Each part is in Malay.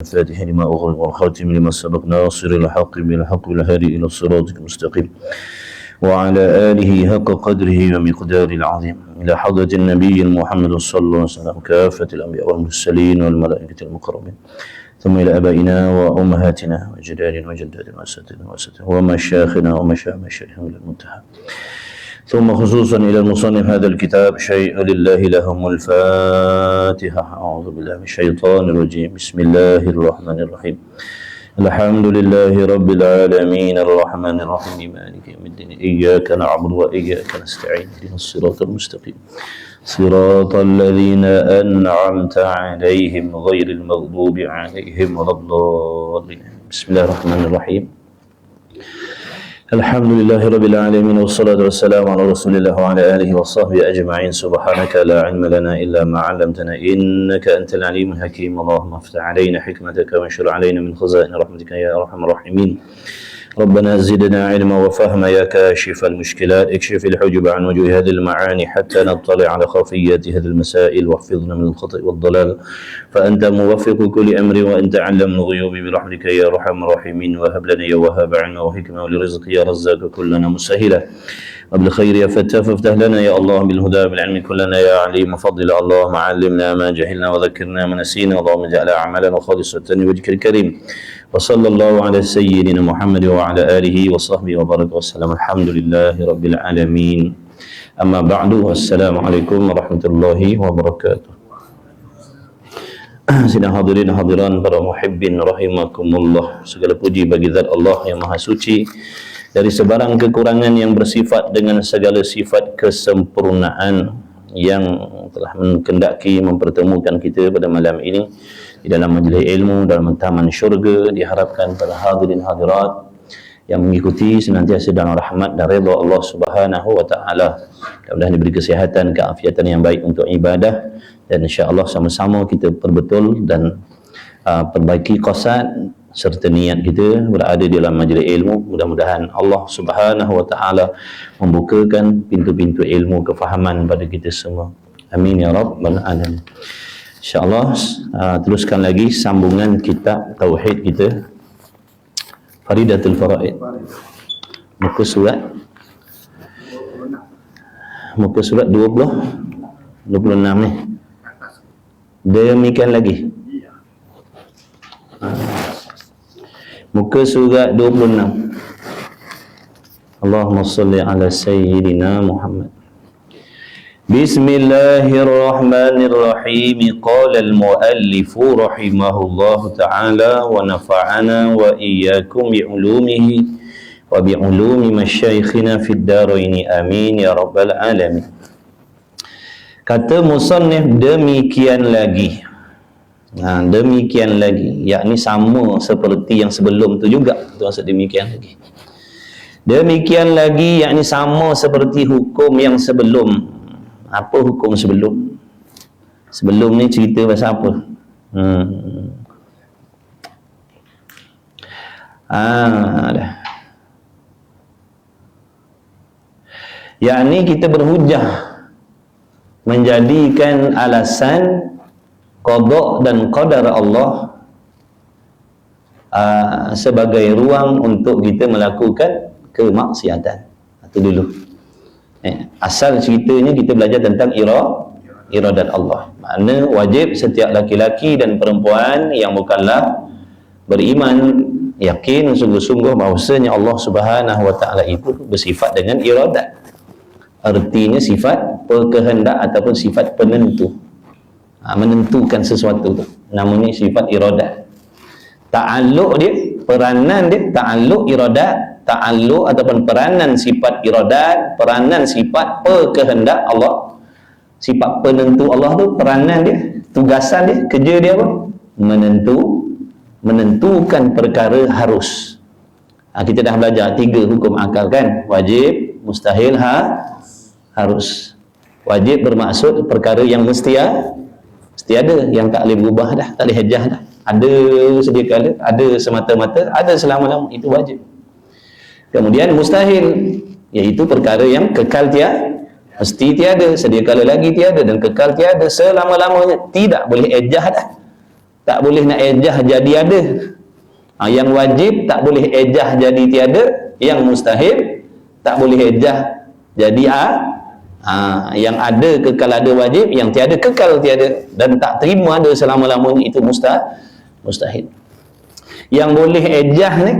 الفاتح لما أغلق والخاتم لما سبق ناصر الحق بالحق والهادي إلى الصراط المستقيم وعلى آله حق قدره ومقدار العظيم إلى حضرة النبي محمد صلى الله عليه وسلم كافة الأنبياء والمرسلين والملائكة المقربين ثم إلى آبائنا وأمهاتنا وأجدادنا وجداتنا وأساتذتنا ومشايخنا مشايخنا إلى المنتهى ثم خصوصا إلى المصنف هذا الكتاب شيء لله لهم الفاتحة. أعوذ بالله من الشيطان الرجيم. بسم الله الرحمن الرحيم. الحمد لله رب العالمين الرحمن الرحيم مالك يوم الدين إياك نعبد وإياك نستعين اهدنا الصراط المستقيم صراط الذين أنعمت عليهم غير المغضوب عليهم ولا الضالين. بسم الله الرحمن الرحيم. الحمد لله رب العالمين والصلاة والسلام على رسول الله وعلى آله وصحبه أجمعين. سبحانك لا علم لنا إلا ما علمتنا إنك أنت العليم الحكيم. اللهم افتح علينا حكمتك وانشر علينا من خزائن رحمتك يا أرحم الراحمين. ربنا زدنا علما وفهما يا كاشف المشكلات اكشف الحجب عن وجوه هذه المعاني حتى نطلع على خفيات هذه المسائل واحفظنا من الخطأ والضلال فأنت موفق كل أمر وأنت علم الغيوب برحمتك يا أرحم الراحمين. وهب لنا يا وهاب علما وحكمة ولرزق يا رزاق كلنا مسهلا وبالخير يا فتاح فافتح لنا يا الله بالهدى بالعلم كلنا يا عليم فضل. اللهم علمنا ما جهلنا وذكرنا ما نسينا اللهم اجعل أعمالنا خالصة لوجهك الكريم. وصلى الله على سيدنا محمد وعلى آله وصحبه وبارك وسلم. الحمد لله رب العالمين. أما بعد السلام عليكم ورحمة الله وبركاته. Sidang hadirin hadiran para muhibbin rahimakumullah. Segala puji bagi zat Allah yang maha suci dari sebarang kekurangan yang bersifat dengan segala sifat kesempurnaan yang telah menghendaki mempertemukan kita pada malam ini di dalam majlis ilmu dalam taman syurga. Diharapkan pada hadirin hadirat yang mengikuti senantiasa dalam rahmat dan redha Allah Subhanahu wa taala. Mudah-mudahan diberi kesihatan, keafiatan yang baik untuk ibadah dan insya-Allah sama-sama kita perbetul dan perbaiki qasad serta niat kita berada di dalam majlis ilmu. Mudah-mudahan Allah Subhanahu wa taala membukakan pintu-pintu ilmu kefahaman pada kita semua. Amin ya rabbal alamin. InsyaAllah teruskan lagi sambungan kitab Tauhid kita Faridatul Faraid, muka surat 26 ni. Demikian lagi muka surat 26. Allahumma salli ala Sayyidina Muhammad. Bismillahirrahmanirrahim. Qala al-muallifu rahimahullahu ta'ala wa nafa'ana wa iyyakum bi'ulumihi wa bi'ulumi masyaikhina fid daraini amin ya rabbal alamin. Kata musannif demikian lagi. Demikian lagi, yakni sama seperti yang sebelum tu juga. Itu maksud demikian lagi. Demikian lagi yakni sama seperti hukum yang sebelum. Apa hukum sebelum? Sebelum ni cerita pasal apa? Dah. Yakni kita berhujah menjadikan alasan qada dan qadar Allah sebagai ruang untuk kita melakukan kemaksiatan. Itu dulu. Asal ceritanya kita belajar tentang iradat Allah. Makna wajib setiap laki-laki dan perempuan yang mukallaf beriman, yakin sungguh-sungguh bahawasanya Allah Subhanahu wa taala itu bersifat dengan iradat. Artinya sifat berkehendak ataupun sifat penentu. Menentukan sesuatu tu. Namanya sifat iradat. Ta'alluq dia, peranan dia, ta'alluq iradat. Ta'alluq ataupun peranan sifat iradat, peranan sifat berkehendak Allah, sifat penentu Allah tu, peranan dia, tugasan dia, kerja dia apa? Menentukan perkara harus. Kita dah belajar 3 hukum akal kan? Wajib, mustahil, harus. Wajib bermaksud perkara yang mesti ada, yang tak boleh berubah dah, tak boleh hejah dah. Ada sedia kala, ada semata-mata, ada selama-lama, itu wajib. Kemudian mustahil, iaitu perkara yang kekal mesti tiada, sedia kala lagi tiada dan kekal tiada selama-lamanya, tidak boleh ejah dah. tak boleh nak ejah jadi ada. Yang wajib tak boleh ejah jadi tiada, yang mustahil tak boleh ejah jadi yang ada kekal ada wajib, yang tiada kekal tiada, dan tak terima ada selama-lamanya, itu mustahil. Yang boleh ejah ni,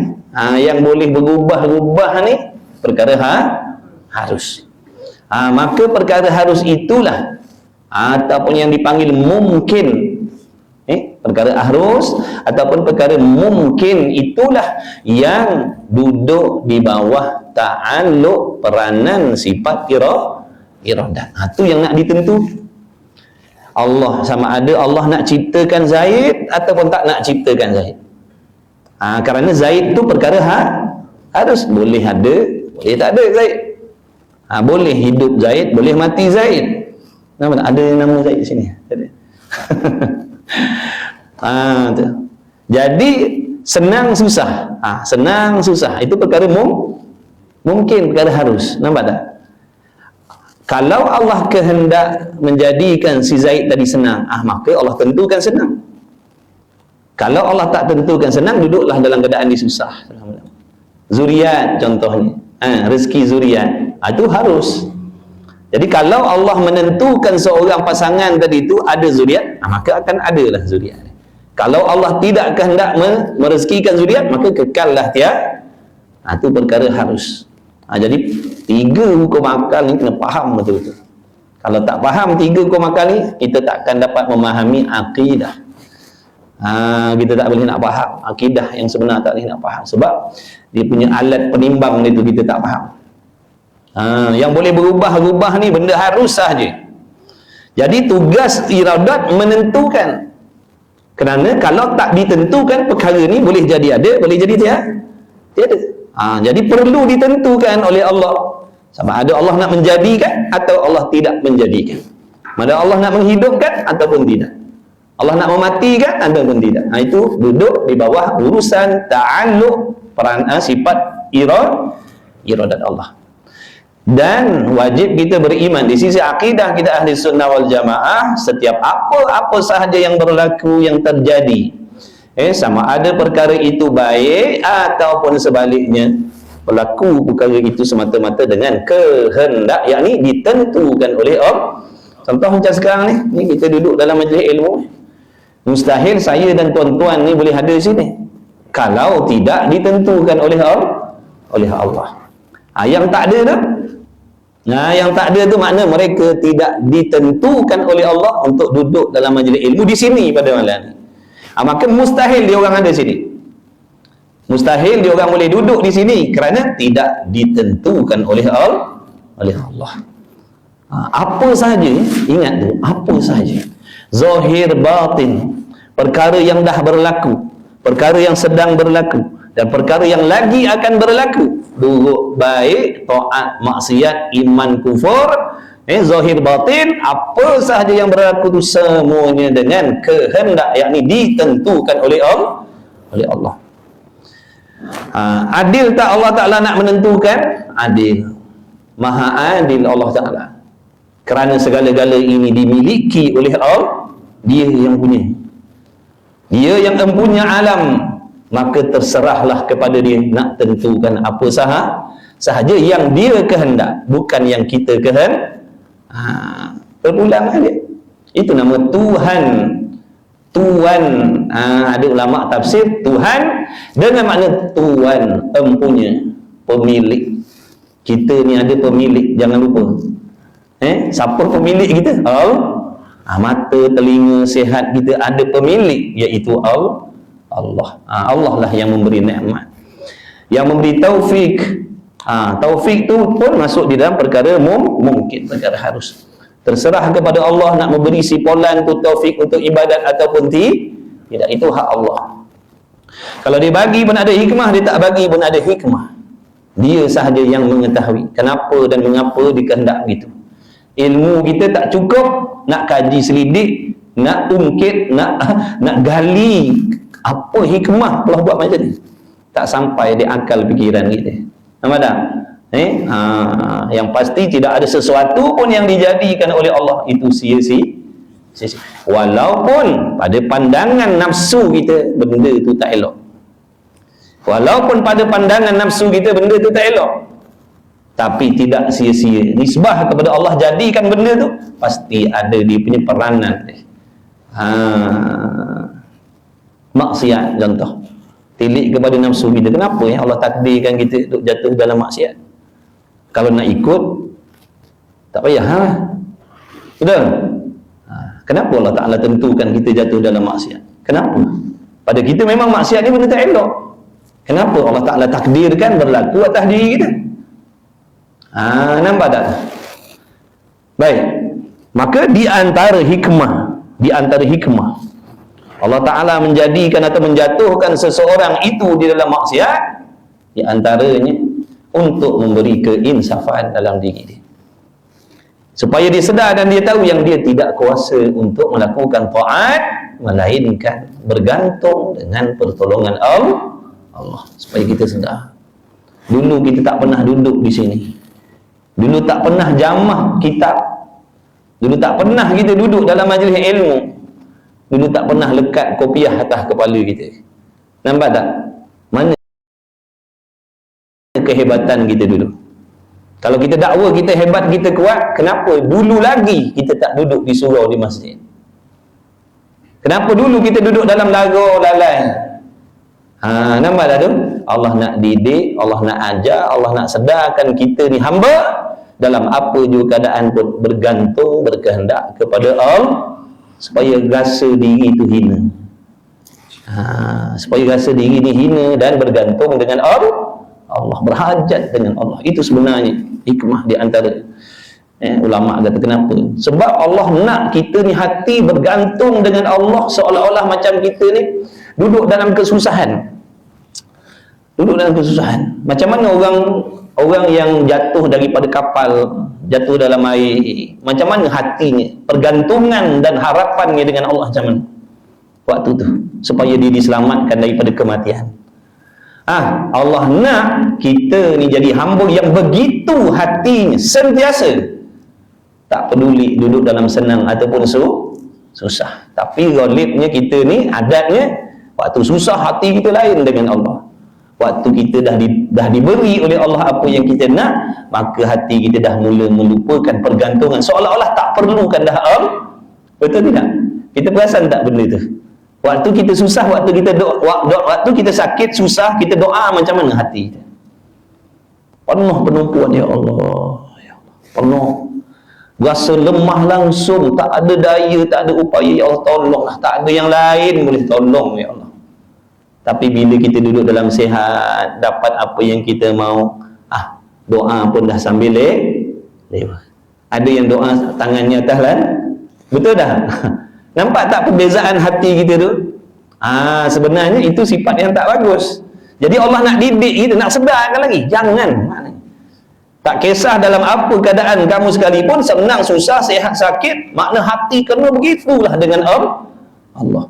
yang boleh berubah-ubah ni perkara harus. Maka perkara harus itulah ataupun yang dipanggil mungkin, perkara harus ataupun perkara mungkin itulah yang duduk di bawah ta'alluq peranan sifat iradah. Itu yang nak ditentu. Allah sama ada Allah nak ciptakan Zaid ataupun tak nak ciptakan Zaid. Kerana Zaid tu perkara harus, boleh ada, boleh tak ada Zaid. Boleh hidup Zaid, boleh mati Zaid. Nama tak ada nama Zaid di sini? Ada. Tu. Jadi senang susah. Senang susah itu perkara mungkin, perkara harus. Nampak tak? Kalau Allah kehendak menjadikan si Zaid tadi senang, maka Allah tentukan senang. Kalau Allah tak tentukan senang, duduklah dalam keadaan disusah. Zuriat contohnya, rezeki zuriat, itu harus. Jadi kalau Allah menentukan seorang pasangan tadi itu ada zuriat, maka akan adalah zuriat. Kalau Allah tidak kehendak merezekikan zuriat, maka kekallah tiada. Itu perkara harus. Jadi 3 hukum akal ni kena faham betul-betul. Kalau tak faham 3 hukum akal ni, kita tak akan dapat memahami akidah. Kita tak boleh nak faham akidah yang sebenar, tak boleh nak faham sebab dia punya alat penimbang itu kita tak faham. Yang boleh berubah-ubah ni benda harus sahaja. Jadi tugas iradat menentukan. Kerana kalau tak ditentukan perkara ni boleh jadi ada, boleh jadi tiada. Jadi perlu ditentukan oleh Allah. Sama ada Allah nak menjadikan atau Allah tidak menjadikan. Ada Allah nak menghidupkan ataupun tidak. Allah nak mematikan ataupun tidak. Itu duduk di bawah urusan ta'alluq peran sifat iradat Allah. Dan wajib kita beriman di sisi akidah kita ahli sunnah wal jamaah, setiap apa-apa sahaja yang berlaku, yang terjadi, sama ada perkara itu baik ataupun sebaliknya, berlaku perkara itu semata-mata dengan kehendak, yakni ditentukan oleh Allah. Contoh macam sekarang ni kita duduk dalam majlis ilmu, mustahil saya dan tuan-tuan ni boleh hadir sini kalau tidak ditentukan oleh Allah. Yang tak ada tu, yang tak ada tu makna mereka tidak ditentukan oleh Allah untuk duduk dalam majlis ilmu di sini pada malam ni. Maka mustahil dia orang ada sini. Mustahil dia orang boleh duduk di sini kerana tidak ditentukan oleh Allah. Apa sahaja, ingat tu, apa sahaja, zahir batin, perkara yang dah berlaku, perkara yang sedang berlaku, dan perkara yang lagi akan berlaku, buruk baik, taat maksiat, iman kufur, zahir batin, apa sahaja yang berlaku itu semuanya dengan kehendak, yakni ditentukan oleh Allah. Adil tak Allah Ta'ala nak menentukan? Adil. Maha adil Allah Ta'ala. Kerana segala-gala ini dimiliki oleh Allah, dia yang punya. Dia yang empunya alam. Maka terserahlah kepada dia nak tentukan apa sahaja yang dia kehendak, bukan yang kita kehendak. Berulang dia. Itu nama Tuhan. Tuan, ada ulama tafsir Tuhan dengan makna Tuan, empunya, pemilik. Kita ni ada pemilik, jangan lupa. Siapa pemilik kita? Allah. Mata, telinga, sihat kita ada pemilik, iaitu Allah. Allah lah yang memberi nikmat, yang memberi taufik. Taufik tu pun masuk di dalam perkara mungkin, perkara harus. Terserah kepada Allah nak memberi sipolan tu taufik untuk ibadat ataupun tidak, itu hak Allah. Kalau dia bagi pun ada hikmah, dia tak bagi pun ada hikmah. Dia sahaja yang mengetahui kenapa dan mengapa dikehendak begitu. Ilmu kita tak cukup nak kaji selidik, nak ungkit, nak gali apa hikmah Allah buat macam ni. Tak sampai di akal fikiran kita. Nampak tak? Yang pasti tidak ada sesuatu pun yang dijadikan oleh Allah itu sia-sia. Walaupun pada pandangan nafsu kita benda itu tak elok. Walaupun pada pandangan nafsu kita benda itu tak elok, tapi tidak sia-sia. Nisbah kepada Allah jadikan benda tu, pasti ada dia punya peranan. Maksiat contoh. Tilik kepada nafsu kita. Kenapa ya Allah takdirkan kita duk jatuh dalam maksiat? Kalau nak ikut, tak payah. Betul? Kenapa Allah Ta'ala tentukan kita jatuh dalam maksiat? Kenapa? Pada kita memang maksiat ni benda tak elok. Kenapa Allah Ta'ala takdirkan berlaku atas diri kita? Nampak tak? Baik. Maka di antara hikmah Allah Ta'ala menjadikan atau menjatuhkan seseorang itu di dalam maksiat, di antaranya untuk memberi keinsafan dalam diri dia, supaya dia sedar dan dia tahu yang dia tidak kuasa untuk melakukan taat, melainkan bergantung dengan pertolongan Allah. Supaya kita sedar, dulu kita tak pernah duduk di sini, dulu tak pernah jamah kitab, dulu tak pernah kita duduk dalam majlis ilmu, dulu tak pernah lekat kopiah atas kepala kita. Nampak tak? Mana kehebatan kita dulu? Kalau kita dakwa kita hebat, kita kuat, kenapa dulu lagi kita tak duduk di surau di masjid? Kenapa dulu kita duduk dalam lagu lalai? Nampak tak tu? Allah nak didik, Allah nak ajar, Allah nak sedarkan kita ni hamba dalam apa juga keadaan pun bergantung, berkehendak kepada Allah, supaya rasa diri itu hina. Supaya rasa diri ni hina dan bergantung dengan Allah, berhajat dengan Allah. Itu sebenarnya hikmah di antara ulama kata kenapa? Sebab Allah nak kita ni hati bergantung dengan Allah, seolah-olah macam kita ni duduk dalam kesusahan. Duduk dalam kesusahan. Macam mana orang yang jatuh daripada kapal, jatuh dalam air, macam mana hatinya, pergantungan dan harapannya dengan Allah macam mana waktu tu, supaya dia diselamatkan daripada kematian. Allah nak kita ni jadi hamba yang begitu hatinya, sentiasa tak peduli duduk dalam senang ataupun susah. Tapi ghalibnya kita ni adatnya, waktu susah hati kita lain dengan Allah. Waktu kita dah diberi oleh Allah apa yang kita nak, maka hati kita dah mula melupakan pergantungan, seolah-olah tak perlukan dah Allah. Betul tidak? Kita perasan tak benda tu? Waktu kita susah, waktu waktu kita sakit, susah, kita doa macam mana hati kita? Penuh penumpuan, ya Allah, ya Allah. Penuh. Rasa lemah langsung, tak ada daya, tak ada upaya, ya Allah tolonglah. Tak ada yang lain boleh tolong, ya Allah. Tapi bila kita duduk dalam sihat, dapat apa yang kita mau, doa pun dah sambil lewat. Ada yang doa tangannya atas lah. Betul dah? Nampak tak perbezaan hati kita tu? Sebenarnya itu sifat yang tak bagus. Jadi Allah nak didik kita, nak sedarkan lagi. Jangan. Tak kisah dalam apa keadaan kamu sekalipun, senang, susah, sihat, sakit, makna hati kena begitulah dengan Allah.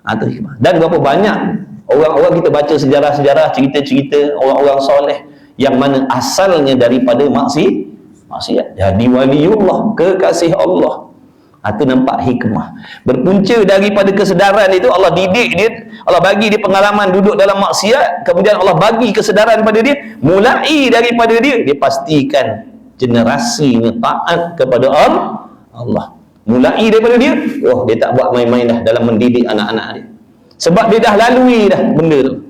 Itu hikmah. Dan berapa banyak orang-orang kita baca sejarah-sejarah, cerita-cerita orang-orang soleh yang mana asalnya daripada maksiat, jadi waliullah, kekasih Allah. Itu nampak hikmah. Berpunca daripada kesedaran itu, Allah didik dia, Allah bagi dia pengalaman duduk dalam maksiat, kemudian Allah bagi kesedaran pada dia, mulai daripada dia pastikan generasinya taat kepada Allah. Mulai daripada dia, dia tak buat main-main dah dalam mendidik anak-anak dia. Sebab dia dah lalui dah benda tu.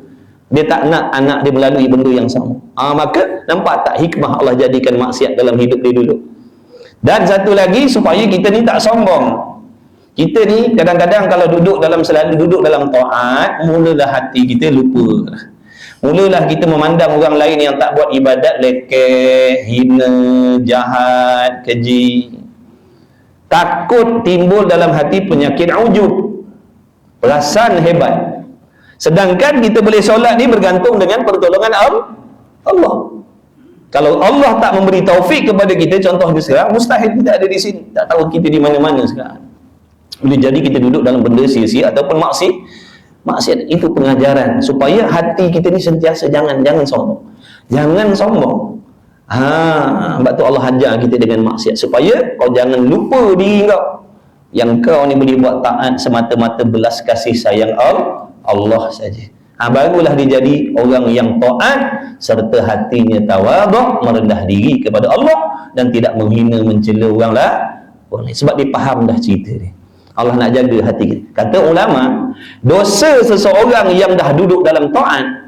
Dia tak nak anak dia melalui benda yang sama. Maka nampak tak hikmah Allah jadikan maksiat dalam hidup dia dulu. Dan satu lagi, supaya kita ni tak sombong. Kita ni kadang-kadang kalau selalu duduk dalam taat, mulalah hati kita lupa. Mulalah kita memandang orang lain yang tak buat ibadat lekeh, hina, jahat, keji. Takut timbul dalam hati penyakit ujub, perasaan hebat. Sedangkan kita boleh solat ni bergantung dengan pertolongan Allah. Kalau Allah tak memberi taufik kepada kita, contohnya sekarang, mustahil kita ada di sini. Tak tahu kita di mana-mana sekarang. Boleh jadi kita duduk dalam benda sia-sia ataupun maksiat. Itu pengajaran supaya hati kita ni sentiasa jangan sombong. Jangan sombong. Sebab tu Allah ajar kita dengan maksiat, supaya kau jangan lupa diri kau. Yang kau ni boleh buat taat semata-mata belas kasih sayang Allah saja. Barulah dia jadi orang yang taat serta hatinya tawaduk, merendah diri kepada Allah dan tidak menghina mencela orang lain. Sebab dia faham dah cerita dia. Allah nak jaga hati kita. Kata ulama, dosa seseorang yang dah duduk dalam taat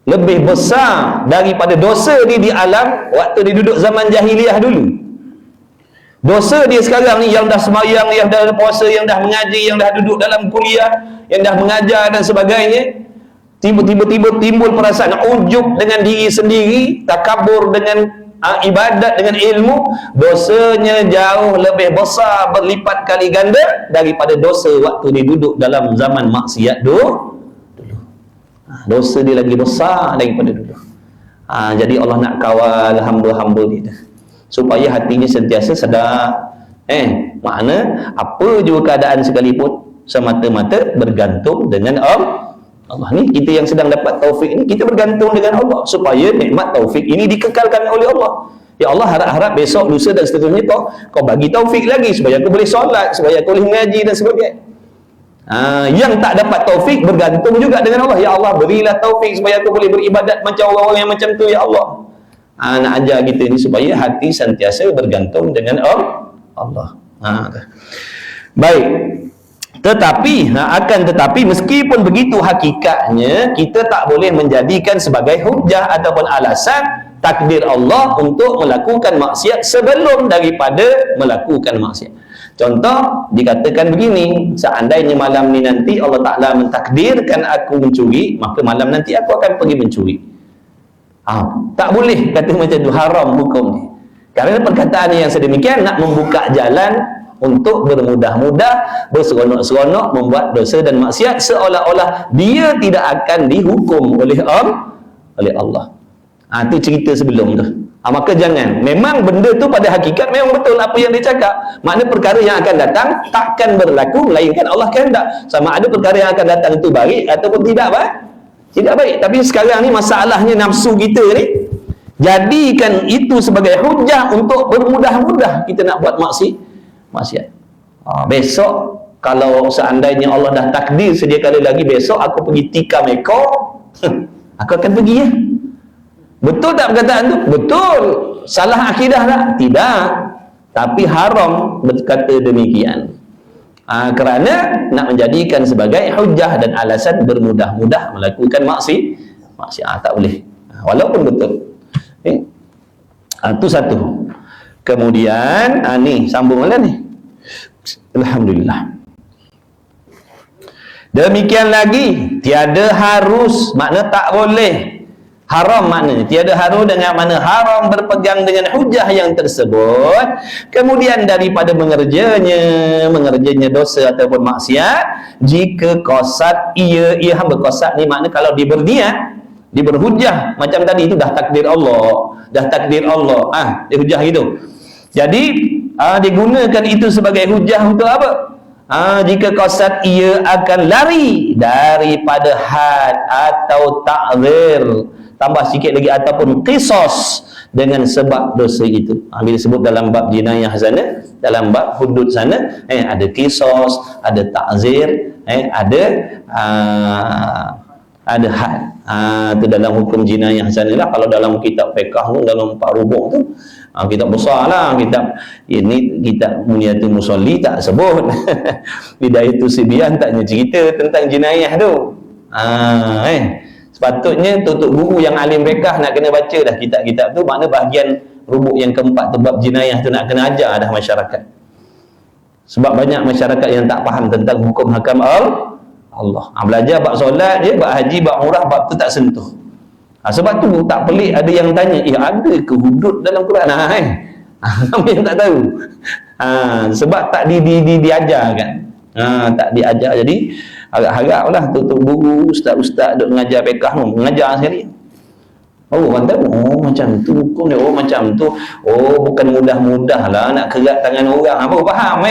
lebih besar daripada dosa dia di alam waktu dia duduk zaman jahiliah dulu. Dosa dia sekarang ni yang dah sembahyang, yang dah puasa, yang dah mengaji, yang dah duduk dalam kuliah, yang dah mengajar dan sebagainya, tiba-tiba timbul perasaan ujub dengan diri sendiri, takabur dengan ibadat, dengan ilmu. Dosanya jauh lebih besar, berlipat kali ganda daripada dosa waktu dia duduk dalam zaman maksiat dulu. Dosa dia lagi besar daripada dulu. Jadi Allah nak kawal hamba-hamba dia supaya hatinya sentiasa sedar. Makna apa juga keadaan sekalipun semata-mata bergantung dengan Allah. Ni kita yang sedang dapat taufik ni, kita bergantung dengan Allah supaya nikmat taufik ini dikekalkan oleh Allah. Ya Allah, harap-harap besok, lusa dan seterusnya kau bagi taufik lagi supaya aku boleh solat, supaya aku boleh mengaji dan sebagainya. Yang tak dapat taufik bergantung juga dengan Allah. Ya Allah, berilah taufik supaya aku boleh beribadat macam orang-orang yang macam tu, ya Allah. Nak ajar kita ni supaya hati sentiasa bergantung dengan Allah. Baik. Tetapi meskipun begitu, hakikatnya kita tak boleh menjadikan sebagai hujah ataupun alasan takdir Allah untuk melakukan maksiat sebelum daripada melakukan maksiat. Contoh, dikatakan begini, seandainya malam ni nanti Allah Ta'ala mentakdirkan aku mencuri, maka malam nanti aku akan pergi mencuri. Tak boleh kata macam tu, haram hukum ni. Kerana perkataan yang sedemikian nak membuka jalan untuk bermudah-mudah, berseronok-seronok membuat dosa dan maksiat seolah-olah dia tidak akan dihukum oleh Allah. Itu cerita sebelum tu. Maka jangan. Memang benda tu pada hakikat memang betul apa yang dia cakap. Makna perkara yang akan datang takkan berlaku melainkan Allah kehendak. Sama ada perkara yang akan datang itu baik ataupun tidak baik. Tidak baik. Tapi sekarang ni masalahnya nafsu kita ni, jadikan itu sebagai hujah untuk bermudah-mudah kita nak buat maksiat. Besok kalau seandainya Allah dah takdir sedia kali lagi besok aku pergi tikam ekor, aku akan pergi ya. Betul tak perkataan tu? Betul. Salah akidah tak? Tidak. Tapi haram berkata demikian. Kerana nak menjadikan sebagai hujah dan alasan bermudah-mudah melakukan maksiat. Tak boleh. Walaupun betul. Itu satu. Kemudian ni sambunglah ni. Alhamdulillah. Demikian lagi, tiada harus, makna tak boleh. Haram maknanya, tiada harus dengan mana haram berpegang dengan hujah yang tersebut, kemudian daripada mengerjanya dosa ataupun maksiat, jika qasad ia hamba. Qasad ni makna kalau dia berniat, dia berhujah macam tadi itu dah takdir Allah, dia hujah gitu. Jadi digunakan itu sebagai hujah untuk apa? Jika qasad ia akan lari daripada had atau ta'zir, tambah sikit lagi, ataupun qisas dengan sebab dosa itu. Bila sebut dalam bab jinayah sana, dalam bab hudud sana, ada qisas, ada ta'zir, ada had. Itu dalam hukum jinayah sana lah. Kalau dalam kitab fiqh tu, dalam 4 rubuk tu, kitab besar lah, kitab Muniyatul Musalli tak sebut. Bidayatul Sibyan taknya cerita tentang jinayah tu. Sepatutnya tutup guru yang alim fiqh nak kena baca dah kitab-kitab tu, makna bahagian rubuk yang keempat tu, bab jinayah tu nak kena ajar dah masyarakat. Sebab banyak masyarakat yang tak faham tentang hukum hakam Allah. Belajar bab solat je, bab haji, bab umrah, bab tu tak sentuh. Sebab tu tak pelik ada yang tanya, ada ke hudud dalam Quran? Kami yang tak tahu. Sebab tak diajar kan. Tak diajar. Jadi harap-haraplah tutup guru, ustaz-ustaz duk mengajar fiqh tu, mengajar sekali. Orang tahu, macam tu hukum dia, macam tu. Bukan mudah-mudah lah nak kerat tangan orang. Apa faham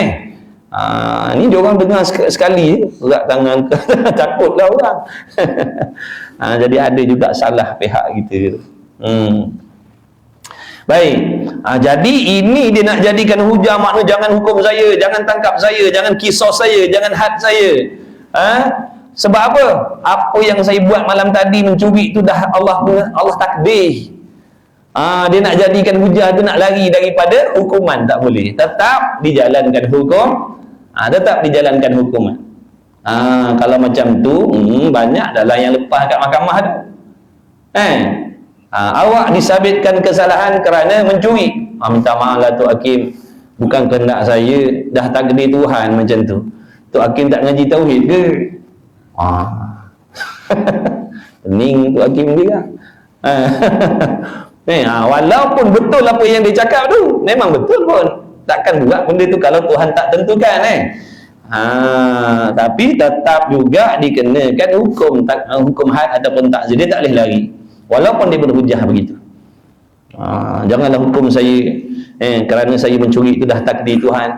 ni dia orang dengar sekali kerat tangan takutlah orang. Jadi ada juga salah pihak kita. Baik. Jadi ini dia nak jadikan hujah, makna jangan hukum saya, jangan tangkap saya, jangan kisos saya, jangan had saya. Sebab apa? Apa yang saya buat malam tadi mencuri itu dah Allah takdir. Dia nak jadikan hujah tu nak lari daripada hukuman, tak boleh. Tetap dijalankan hukum. Tetap dijalankan hukuman. Kalau macam tu banyak adalah yang lepas kat mahkamah tu. Awak disabitkan kesalahan kerana mencuri. Minta maaf lah Tok Hakim, bukan kehendak saya, dah takdir Tuhan macam tu. Tok Hakim tak ngaji tauhid ke? Pening Tok Hakim juga. Walaupun betul apa yang dia cakap tu, memang betul pun, takkan buat benda tu kalau Tuhan tak tentukan. Tapi tetap juga dikenakan hukum had ataupun takzir. Dia tak boleh lari walaupun dia berhujah begitu. Janganlah hukum saya kerana saya mencuri itu dah takdir Tuhan.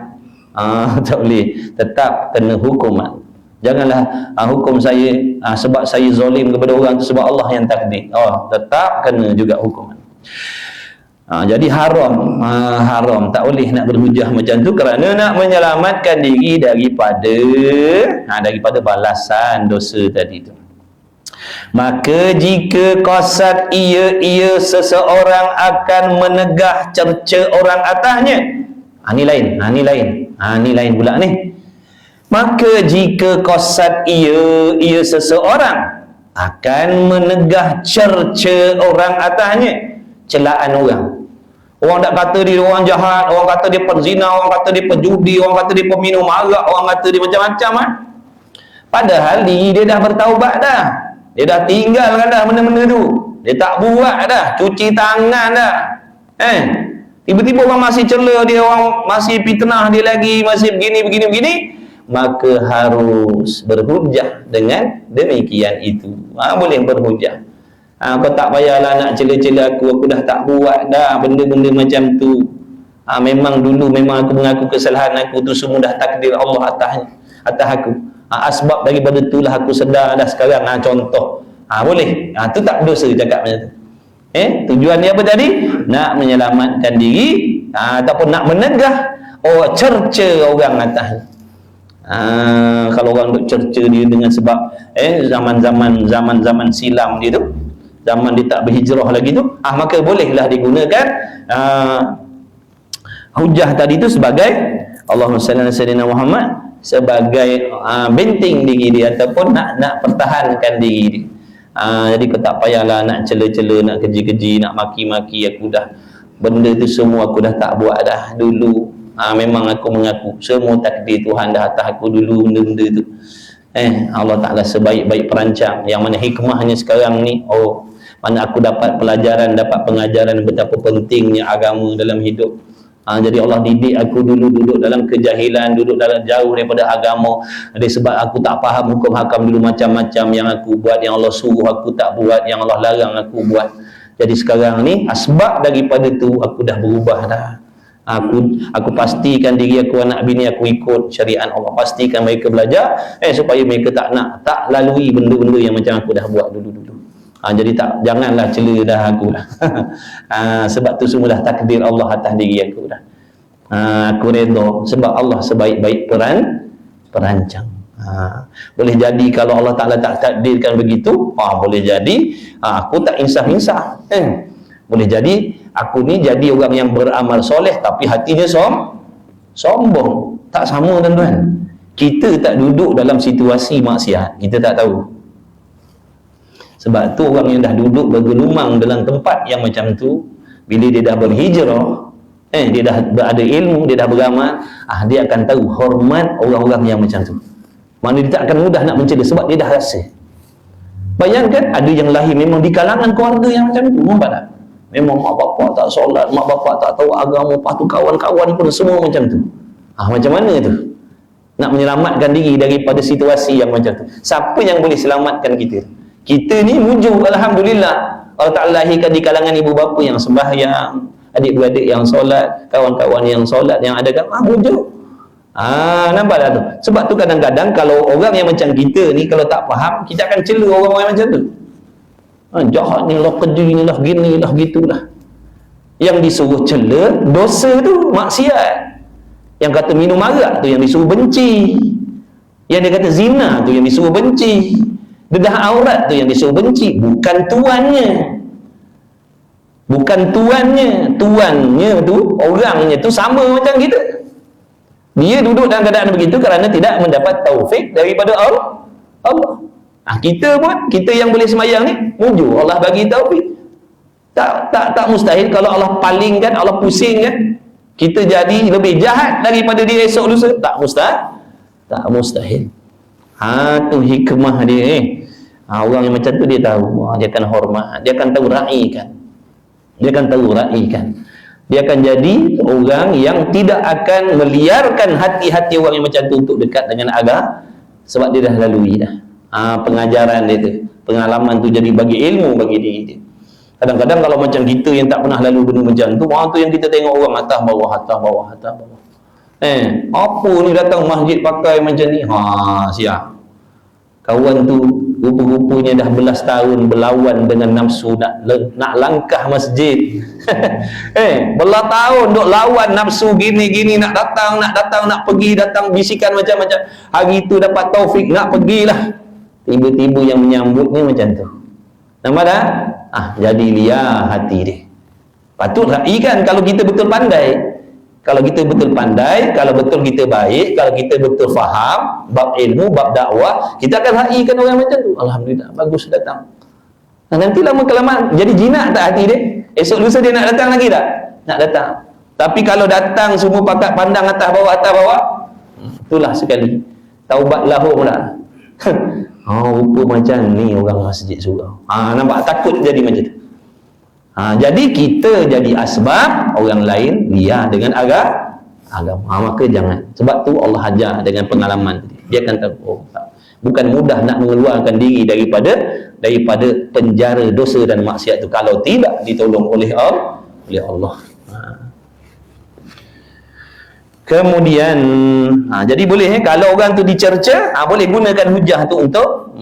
Tak boleh, tetap kena hukuman. Janganlah hukum saya sebab saya zalim kepada orang itu sebab Allah yang takdir. Tetap kena juga hukuman. Jadi haram, tak boleh nak berhujah macam tu kerana nak menyelamatkan diri daripada balasan dosa tadi tu. Maka jika qasad ia seseorang akan menegah cerca orang atasnya, ni lain pula ni. Maka jika qasad ia seseorang akan menegah cerca orang atasnya, celaan orang tak kata dia orang jahat, orang kata dia penzina, orang kata dia penjudi, orang kata dia peminum arak, orang kata dia macam-macam padahal dia dah bertaubat dah. Dia dah tinggalkan dah benda-benda tu. Dia tak buat dah, cuci tangan dah. Tiba-tiba orang masih cela dia, orang masih fitnah dia lagi, masih begini. Maka harus berhujah dengan demikian itu. Boleh berhujah. Kau tak payahlah nak cela-cela aku dah tak buat dah benda-benda macam tu. Memang dulu aku mengaku kesalahan aku tu semua dah takdir Allah atas aku. Asbab daripada itulah aku sedar dah sekarang. Contoh. Boleh. Tu tak berdosa cakap macam tu. Tujuan dia apa tadi? Nak menyelamatkan diri ataupun nak menegah cerca orang atas. Kalau orang duk cerca dia dengan sebab zaman silam dia tu, zaman dia tak berhijrah lagi tu, maka bolehlah digunakan hujah tadi tu sebagai Allahumma salli ala sayyidina Muhammad, sebagai benteng diri dia ataupun nak pertahankan diri dia. Jadi kau tak payahlah nak cela-cela, nak keji-keji, nak maki-maki aku dah. Benda tu semua aku dah tak buat dah dulu. Memang aku mengaku semua takdir Tuhan dah atas aku dulu benda-benda tu. Allah Ta'ala sebaik-baik perancang, yang mana hikmahnya sekarang ni, mana aku dapat pelajaran, dapat pengajaran betapa pentingnya agama dalam hidup. Jadi Allah didik aku dulu duduk dalam kejahilan, duduk dalam jauh daripada agama. Jadi sebab aku tak faham hukum hakam dulu, macam-macam yang aku buat, yang Allah suruh aku tak buat, yang Allah larang aku buat. Jadi sekarang ni asbab daripada tu aku dah berubah dah. Aku pastikan diri aku, anak bini aku ikut syariat Allah. Pastikan mereka belajar supaya mereka tak lalui benda-benda yang macam aku dah buat dulu-dulu. Jadi janganlah cela dah aku dah. Sebab tu semua dah takdir Allah atas diri aku dah. Aku redha sebab Allah sebaik-baik perancang. Boleh jadi kalau Allah Ta'ala tak takdirkan begitu, boleh jadi aku tak insaf-insaf. Boleh jadi aku ni jadi orang yang beramal soleh tapi hatinya sombong. Tak sama tuan-tuan. Kita tak duduk dalam situasi maksiat, kita tak tahu. Sebab tu orang yang dah duduk bergelumang dalam tempat yang macam tu, bila dia dah berhijrah, dia dah berada ilmu, dia dah beramal, dia akan tahu hormat orang-orang yang macam tu. Mana dia tak akan mudah nak mencela sebab dia dah rasa. Bayangkan ada yang lahir memang di kalangan keluarga yang macam tu, nampak tak? Memang mak bapak tak solat, mak bapak tak tahu agama, lepas tu kawan-kawan pun semua macam tu. Macam mana tu? Nak menyelamatkan diri daripada situasi yang macam tu. Siapa yang boleh selamatkan kita? Kita ni mujur, alhamdulillah. Allah Ta'ala lahirkan di kalangan ibu bapa yang sembahyang, adik-beradik yang solat, kawan-kawan yang solat, yang ada kan, mujur. Nampak tak tu? Sebab tu kadang-kadang kalau orang yang macam kita ni, kalau tak faham, kita akan cela orang-orang macam tu. Jahat ni lah, keji ni lah, gini lah, gitulah. Yang disuruh cela dosa tu, maksiat. Yang kata minum arak tu yang disuruh benci. Yang dia kata zina tu yang disuruh benci. Bedah aurat tu yang disuruh benci. Bukan tuannya. Bukan tuannya. Tuannya tu, orangnya tu sama macam kita. Dia duduk dalam keadaan begitu kerana tidak mendapat taufik daripada Allah. Kita pun, kita yang boleh semayang ni, mujur Allah bagi taufik. Tak mustahil kalau Allah palingkan, Allah pusingkan, kita jadi lebih jahat daripada dia esok lusa. Tak mustahil. Tu hikmah dia. Orang yang macam tu dia tahu, dia akan hormat, dia akan tahu raikan. Dia akan jadi orang yang tidak akan meliarkan hati-hati orang yang macam tu untuk dekat dengan agama, sebab dia dah lalui dah. Pengajaran dia tu, pengalaman tu jadi bagi ilmu bagi diri dia. Kadang-kadang kalau macam kita yang tak pernah lalu benda macam tu, tu yang kita tengok orang atas bawah. Apa ni datang masjid pakai macam ni? Siap. Kawan tu rupa-rupanya dah belas tahun berlawan dengan nafsu nak langkah masjid. Belas tahun duk lawan nafsu gini-gini, nak datang, nak pergi, datang bisikan macam-macam. Hari tu dapat taufik nak pergilah. Tiba-tiba yang menyambutnya macam tu. Nampak dah? Jadi liar hati dia. Patut raikan kalau kita betul pandai. Kalau kita betul pandai, kalau betul kita baik, kalau kita betul faham bab ilmu, bab dakwah, kita akan raikan orang macam tu. Alhamdulillah, bagus datang. Nanti lama-kelamaan jadi jinak tak hati dia? Esok lusa dia nak datang lagi tak? Nak datang. Tapi kalau datang semua pakat pandang atas bawah, itulah sekali. Taubat lahum dah. Rupa macam ni orang masjid surau. Nampak takut jadi macam tu. Jadi kita jadi asbab orang lain liar dengan agama. Maka jangan. Sebab tu Allah ajar dengan pengalaman. Dia akan tahu, bukan mudah nak mengeluarkan diri daripada penjara dosa dan maksiat tu kalau tidak ditolong oleh Allah. Kemudian jadi boleh kalau orang tu dicerca, boleh gunakan hujah tu untuk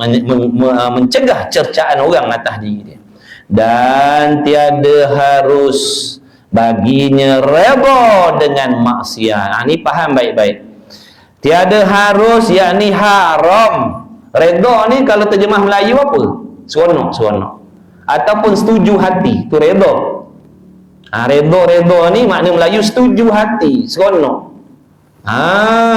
mencegah cercaan orang atas diri dia. Dan tiada harus baginya redha dengan maksiat. Ni faham baik-baik. Tiada harus, yakni haram. Redha ni kalau terjemah Melayu apa? Seronok. Ataupun setuju hati, tu redha. Redha ni makna Melayu setuju hati, seronok.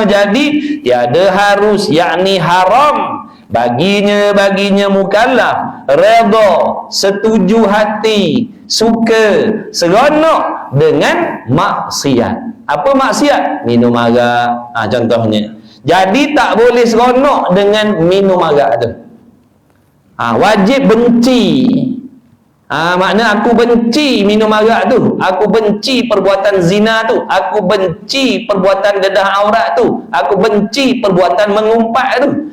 Jadi tiada harus, yakni haram baginya mukallaf redha, setuju hati, suka, seronok dengan maksiat. Apa maksiat? Minum arak, contohnya. Jadi tak boleh seronok dengan minum arak tu. Wajib benci. Makna aku benci minum arak tu, aku benci perbuatan zina tu, aku benci perbuatan dedah aurat tu, aku benci perbuatan mengumpat tu.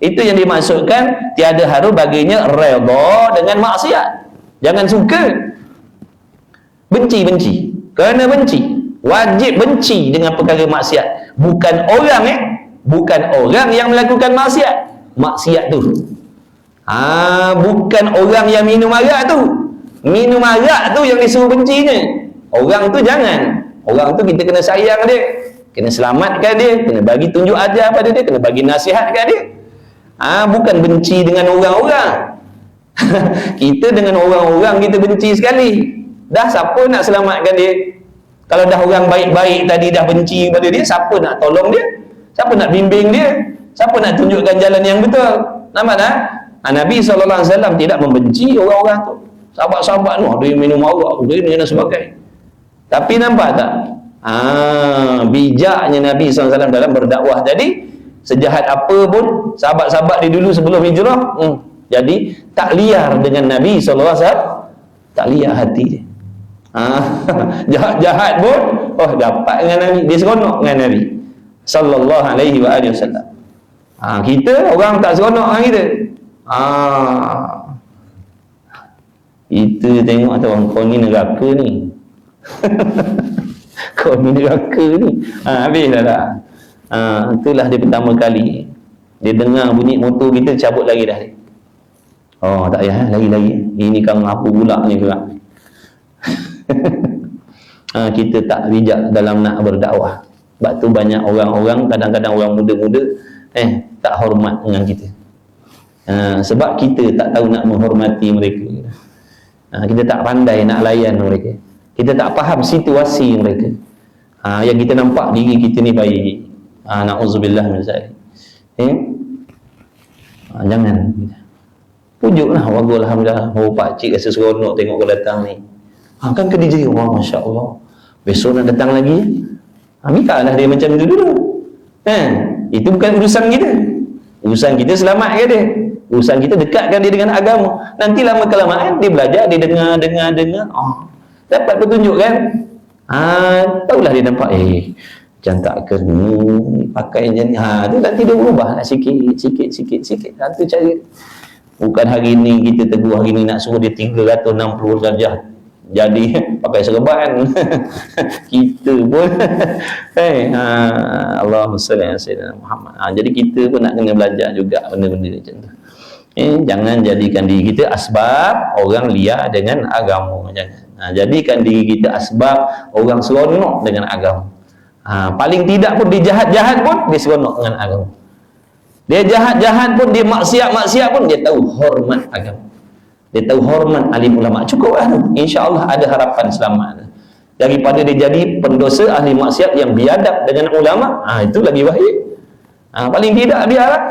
Itu yang dimaksudkan tiada haru baginya redha dengan maksiat. Jangan suka. Benci. Kerana benci, wajib benci dengan perkara maksiat. Bukan orang yang melakukan maksiat tu. Bukan orang yang minum arak tu. Minum arak tu yang disuruh bencinya. Orang tu jangan. Orang tu kita kena sayang dia, kena selamatkan dia, kena bagi tunjuk ajar pada dia, kena bagi nasihat kat dia. Bukan benci dengan orang-orang. Kita dengan orang-orang kita benci sekali. Dah siapa nak selamatkan dia? Kalau dah orang baik-baik tadi dah benci pada dia, siapa nak tolong dia? Siapa nak bimbing dia? Siapa nak tunjukkan jalan yang betul? Nampak tak? Nabi SAW tidak membenci orang-orang tu. Sahabat-sahabat tu ada yang minum arak, ada yang sebagainya. Tapi nampak tak? Bijaknya Nabi SAW dalam berdakwah. Jadi sejahat apa pun sahabat-sahabat dia dulu sebelum hijrah, jadi tak liar dengan Nabi SAW. Tak liar hati dia. Jahat-jahat pun dapat dengan Nabi, dia seronok dengan Nabi sallallahu alaihi wasallam. Kita orang tak seronok dengan kita. Kita tengok orang kau ni neraka ni. Kau ni neraka ni. Habis dah. Itulah dia pertama kali dia dengar bunyi motor kita, cabut lagi dah dia. Tak payah lagi. Ini kang apa pula ni gerak. Kita tak bijak dalam nak berdakwah. Sebab tu banyak orang-orang, kadang-kadang orang muda-muda tak hormat dengan kita. Sebab kita tak tahu nak menghormati mereka. Kita tak pandai nak layan mereka. Kita tak faham situasi mereka. Yang kita nampak diri kita ni baik. Na'udzubillah min zalik. Jangan. Pujuklah, bagus, alhamdulillah. Pakcik rasa seronok tengok kau datang ni. Kan ke DJ, wah, Masya Allah. Besok nak datang lagi. Mintalah dia macam itu dulu. Itu bukan urusan kita. Urusan kita selamatkan dia. Urusan kita dekatkan dia dengan agama. Nanti lama kelamaan dia belajar, dia dengar. Dapat petunjuk kan? Tahulah dia nampak, macam tak kena pakai macam ni. Tu nanti dia berubah lah sikit. Satu cara. Bukan hari ni kita tegur, hari ni nak suruh dia 360 darjah jadi pakai serban. Kita pun Allahumma salli ala sayyidina Muhammad. Jadi kita pun nak kena belajar juga benda-benda macam tu. Jangan jadikan diri kita asbab orang liar dengan agama. Jangan. Jadikan diri kita asbab orang seronok dengan agama. Paling tidak pun dia jahat-jahat pun dia seronok dengan agama. Dia jahat-jahat pun, dia maksiat-maksiat pun dia tahu hormat agama. Dia tahu hormat alim ulama. Cukup lah tu. InsyaAllah ada harapan selamat. Daripada dia jadi pendosa ahli maksiat yang biadab dengan ulama, itu lagi baik. Paling tidak biarlah.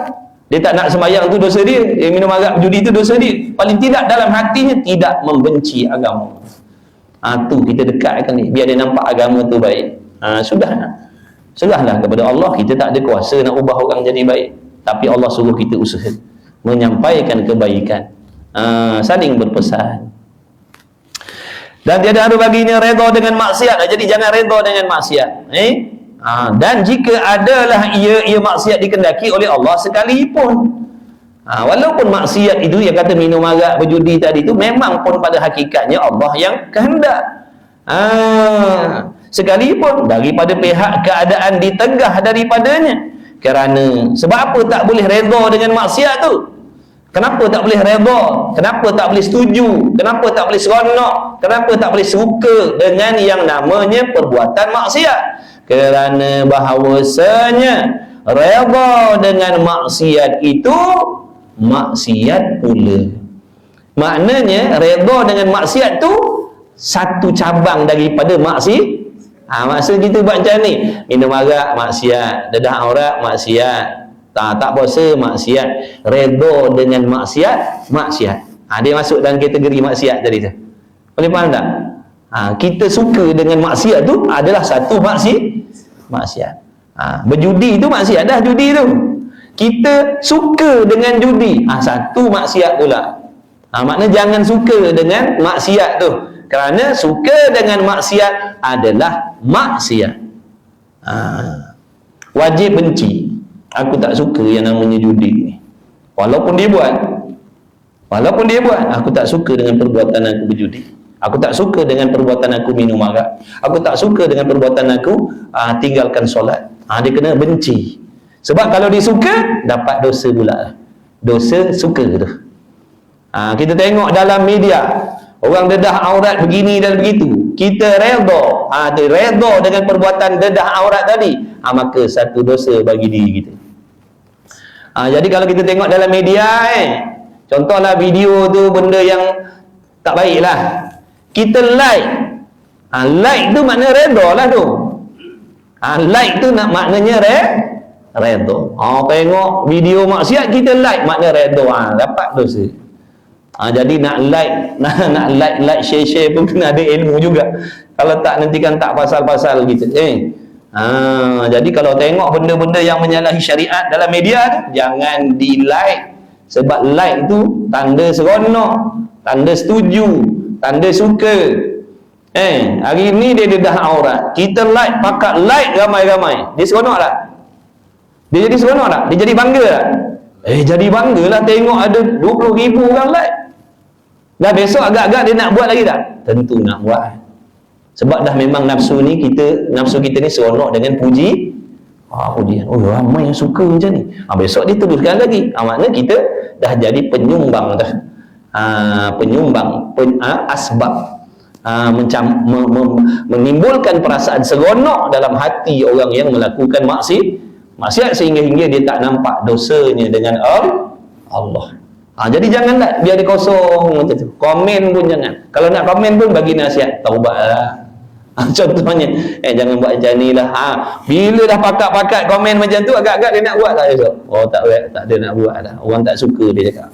Dia tak nak sembahyang tu dosa dia, dia minum arak judi tu dosa dia. Paling tidak dalam hatinya tidak membenci agama. Tu kita dekatkan dia, biar dia nampak agama tu baik. Sudahlah kepada Allah. Kita tak ada kuasa nak ubah orang jadi baik, tapi Allah suruh kita usaha menyampaikan kebaikan, saling berpesan. Dan tiada ada baginya redha dengan maksiat. Jadi jangan redha dengan maksiat. Dan jika adalah ia maksiat dikendaki oleh Allah sekalipun, walaupun maksiat itu yang kata minum arak, berjudi tadi itu memang pun pada hakikatnya Allah yang kehendak, sekalipun daripada pihak keadaan ditegah daripadanya. Kerana sebab apa tak boleh redha dengan maksiat tu? Kenapa tak boleh redha? Kenapa tak boleh setuju? Kenapa tak boleh seronok? Kenapa tak boleh suka dengan yang namanya perbuatan maksiat? Kerana bahawasanya redha dengan maksiat itu maksiat pula. Maknanya redha dengan maksiat tu satu cabang daripada maksiat. Maksud kita buat macam ni, minum arak maksiat, dedah aurat maksiat, tak puasa maksiat, redha dengan maksiat. Dia masuk dalam kategori maksiat tadi tu. Boleh faham tak? Kita suka dengan maksiat tu adalah satu maksiat. Berjudi tu maksiat dah, judi tu. Kita suka dengan judi, satu maksiat pula. Maknanya jangan suka dengan maksiat tu, kerana suka dengan maksiat adalah maksiat. Wajib benci. Aku tak suka yang namanya judi ni. Walaupun dia buat, aku tak suka dengan perbuatan aku berjudi. Aku tak suka dengan perbuatan aku minum arak. Aku tak suka dengan perbuatan aku tinggalkan solat. Dia kena benci. Sebab kalau dia suka, dapat dosa pula. Dosa suka tu. Kita tengok dalam media, orang dedah aurat begini dan begitu, kita redha, redha dengan perbuatan dedah aurat tadi, maka satu dosa bagi diri kita. Jadi kalau kita tengok dalam media, contohlah video tu benda yang tak baik lah, kita like. Like tu makna redha lah tu. Like tu maknanya redha. Tengok video maksiat kita like, makna redha, dapat dosa. Jadi nak like share pun kena ada ilmu juga. Kalau tak nanti kan tak pasal-pasal gitu. Jadi kalau tengok benda-benda yang menyalahi syariat dalam media tu, jangan di like. Sebab like tu tanda seronok, tanda setuju, tanda suka. Hari ni dia dedah aurat, kita like, pakat like ramai-ramai, dia seronok tak? Dia jadi seronok tak? Dia jadi bangga tak? Jadi bangga lah tengok ada 20,000 orang like. Dah besok agak-agak dia nak buat lagi tak? Tentu nak buat. Sebab dah memang nafsu kita ni seronok dengan pujian. Ramai yang suka macam ni. Besok dia teruskan lagi. Maknanya kita dah jadi penyumbang dah. Penyumbang asbab. menimbulkan perasaan seronok dalam hati orang yang melakukan maksiat sehingga dia tak nampak dosanya dengan Allah. Jadi janganlah biar dia kosong macam tu. Komen pun jangan. Kalau nak komen pun bagi nasihat, taubatlah. Contohnya, jangan buat macam ni lah. Bila dah pakat-pakat komen macam tu, agak-agak dia nak buat tak esok? Oh tak ada nak buat dah. Orang tak suka dia cakap.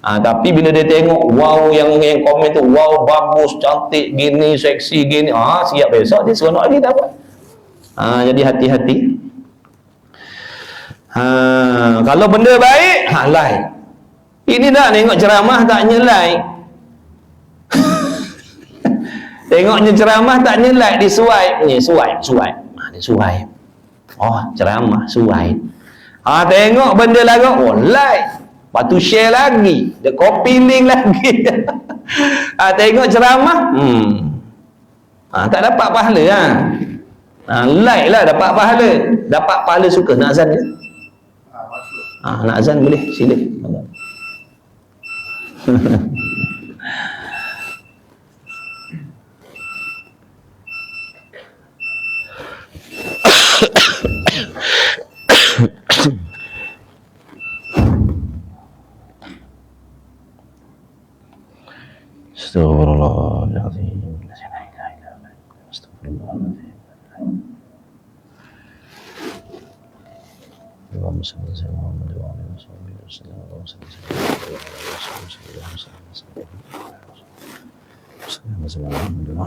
Tapi bila dia tengok, wow, yang komen tu, wow, bagus, cantik, gini, seksi, gini, siap besok dia seronok lagi tak buat. Jadi hati-hati. Kalau benda baik, like. Ini dah tengok ceramah taknya like. Tengoknya ceramah taknya like, di swipe ni, swipe. Dia swipe. Oh, ceramah, swipe. Tengok benda lagu, like. Lepas tu share lagi, dia copy link lagi. Tengok ceramah, tak dapat pahala like lah, dapat pahala. Dapat pahala suka. Nak azan ke? Nak azan boleh, sila. Astagfirullahaladzim. Astagfirullahaladzim. Allahumma salli ala sayyidina Muhammad wa ala alihi wasallam. Allahumma salli ala sayyidina Muhammad wa ala alihi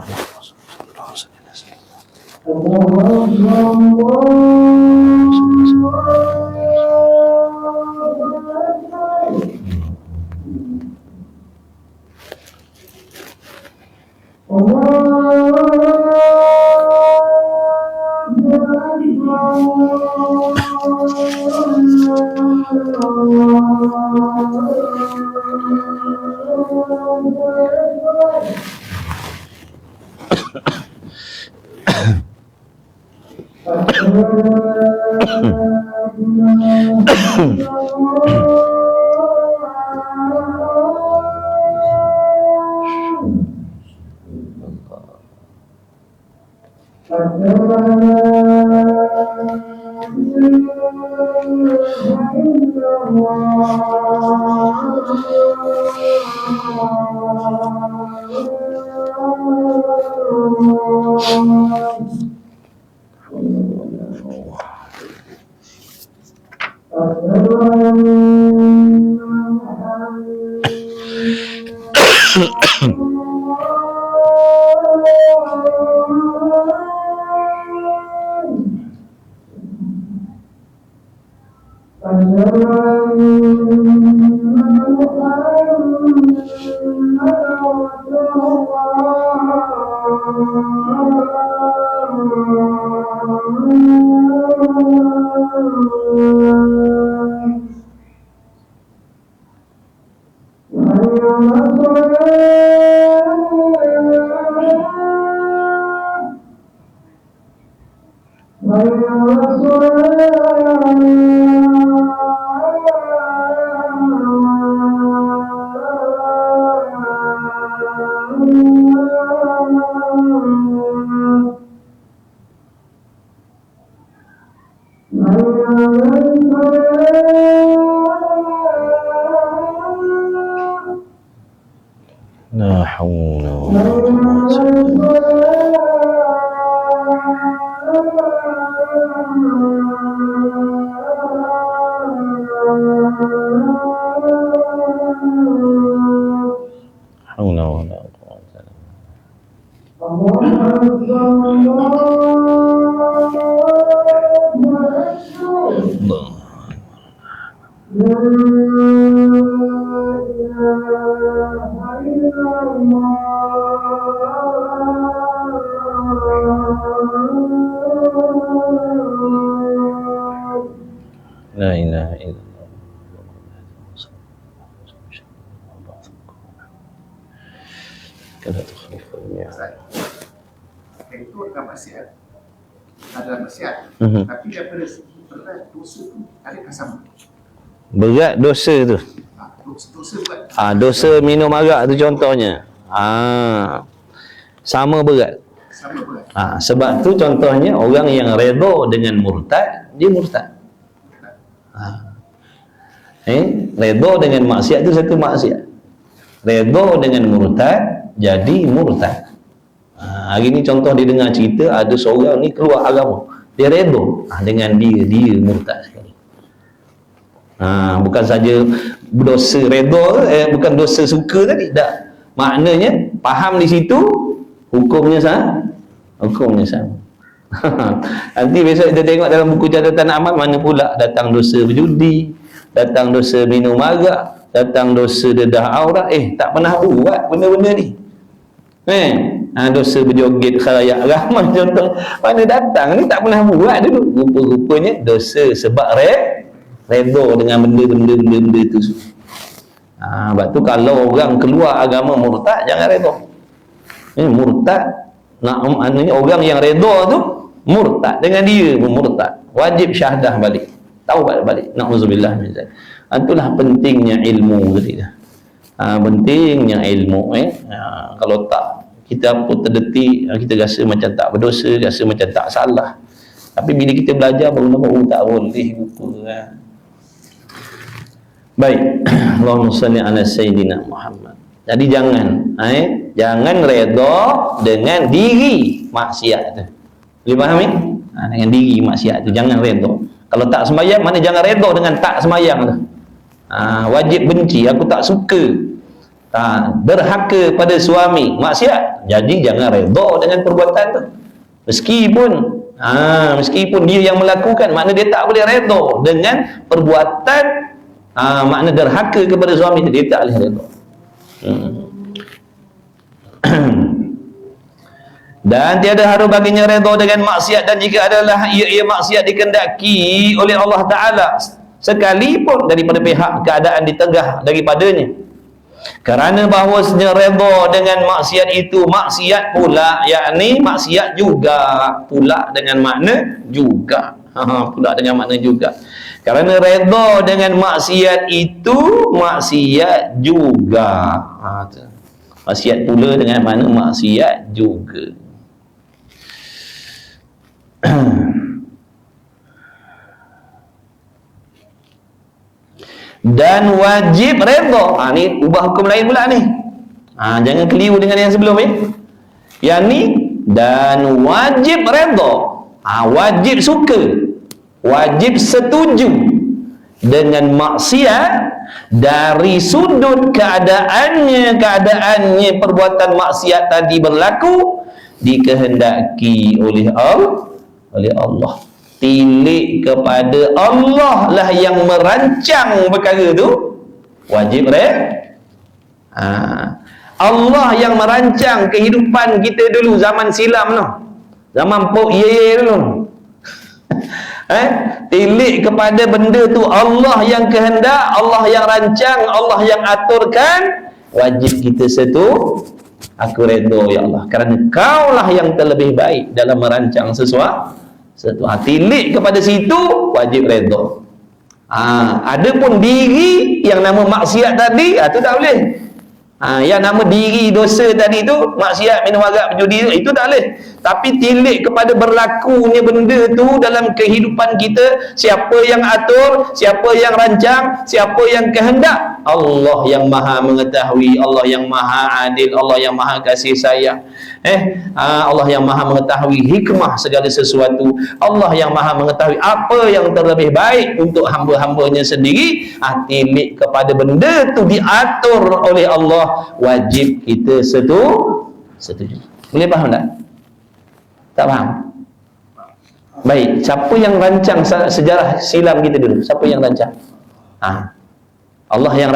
La hawla wa la quwwata La ilaha illallah. Kada tukhlifu al-mi'ad. Itu akan maksiat, adalah maksiat. Tapi daripada segi berat dosa tu, adakah sama? Berat dosa tu. Dosa berat. Dosa minum arak tu contohnya. sama berat. Sama berat. Sebab tu contohnya orang yang redha dengan murtad, dia murtad. Redha dengan maksiat tu satu maksiat. Redha dengan murtad jadi murtad. Hari ni contoh dia dengar cerita ada seorang ni keluar agama. Dia redha dengan dia murtad sekali. Bukan saja dosa redha, bukan dosa suka tadi, tak. Maknanya faham di situ hukumnya sama. Nanti besok kita tengok dalam buku catatan amal mana pula datang dosa berjudi, datang dosa minum arak, datang dosa dedah aurat. Tak pernah buat benda-benda ni. Dosa berjoget khalayak ramai contoh, mana datang ni, tak pernah buat dulu. Rupa-rupanya dosa sebab redha dengan benda-benda tu. Sebab tu kalau orang keluar agama murtad, jangan redha. Murtad, maknanya orang yang redha tu murtad dengan dia pun murtad, wajib syahadah balik, taubat balik. Na'udzubillah min zalik. Itulah pentingnya ilmu tadi dah. Pentingnya ilmu. Kalau tak, kita pun terdetik, kita rasa macam tak berdosa, rasa macam tak salah. Tapi bila kita belajar baru nampak tak boleh lupa. Baik. Allahumma salli ala sayyidina Muhammad. Jadi jangan redha dengan diri maksiat tu. Boleh faham ni? Dengan diri maksiat tu jangan redha. Kalau tak sembahyang, mana jangan redha dengan tak sembahyang tu. Wajib benci, aku tak suka. Derhaka pada suami, maksiat. Jadi jangan redha dengan perbuatan tu. Meskipun dia yang melakukan, makna dia tak boleh redha dengan perbuatan, makna derhaka kepada suami, dia tak boleh redha. Dan tiada haru baginya redha dengan maksiat, dan jika adalah ia maksiat dikehendaki oleh Allah Ta'ala, sekalipun daripada pihak keadaan ditegah daripadanya. Kerana bahawasanya redha dengan maksiat itu maksiat pula, yakni maksiat juga pula dengan makna juga. Pula dengan makna juga. Kerana redha dengan maksiat itu maksiat juga. Maksiat pula dengan makna maksiat juga. Dan wajib redha. Ni ubah hukum lain pula ni. Jangan keliru dengan yang sebelum ni. Yang ni, dan wajib redha. Wajib suka, wajib setuju dengan maksiat dari sudut keadaannya perbuatan maksiat tadi berlaku dikehendaki oleh Allah. Tilik kepada Allah lah yang merancang perkara tu, wajib Allah yang merancang kehidupan kita dulu zaman silam tu, zaman Pok Ye dulu. Tilik kepada benda tu Allah yang kehendak, Allah yang rancang, Allah yang aturkan, wajib kita aku redha ya Allah, kerana kau lah yang terlebih baik dalam merancang sesuatu. Tilik kepada situ wajib redha. Adapun diri yang nama maksiat tadi, tu tak boleh. Yang nama diri dosa tadi tu, maksiat, minum arak, berjudi, itu tak boleh. Tapi tilik kepada berlakunya benda tu dalam kehidupan kita, siapa yang atur, siapa yang rancang, siapa yang kehendak? Allah yang maha mengetahui, Allah yang maha adil, Allah yang maha kasih sayang. Allah yang maha mengetahui hikmah segala sesuatu, Allah yang maha mengetahui apa yang terlebih baik untuk hamba-hambanya sendiri. Tilik kepada benda tu diatur oleh Allah, wajib kita setuju. Boleh faham tak? Tak faham? Baik, siapa yang rancang sejarah silam kita dulu? Siapa yang rancang? Allah yang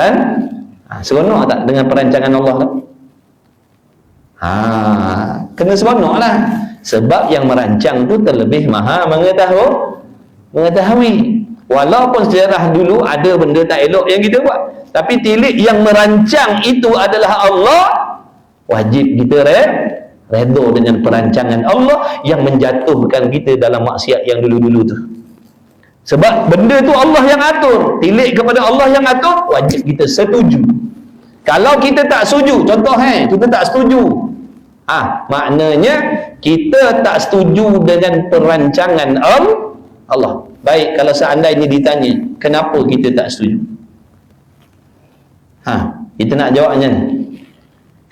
seronok tak dengan perancangan Allah tu? Kena seronok lah. Sebab yang merancang tu terlebih maha mengetahui. Walaupun sejarah dulu ada benda tak elok yang kita buat, tapi tilik yang merancang itu adalah Allah, wajib kita redha dengan perancangan Allah yang menjatuhkan kita dalam maksiat yang dulu-dulu tu. Sebab benda tu Allah yang atur, tilik kepada Allah yang atur, wajib kita setuju. Kalau kita tak setuju, contoh kita tak setuju Maknanya kita tak setuju dengan perancangan Allah. Baik, kalau seandainya ditanya, kenapa kita tak setuju? Kita nak jawabnya ni.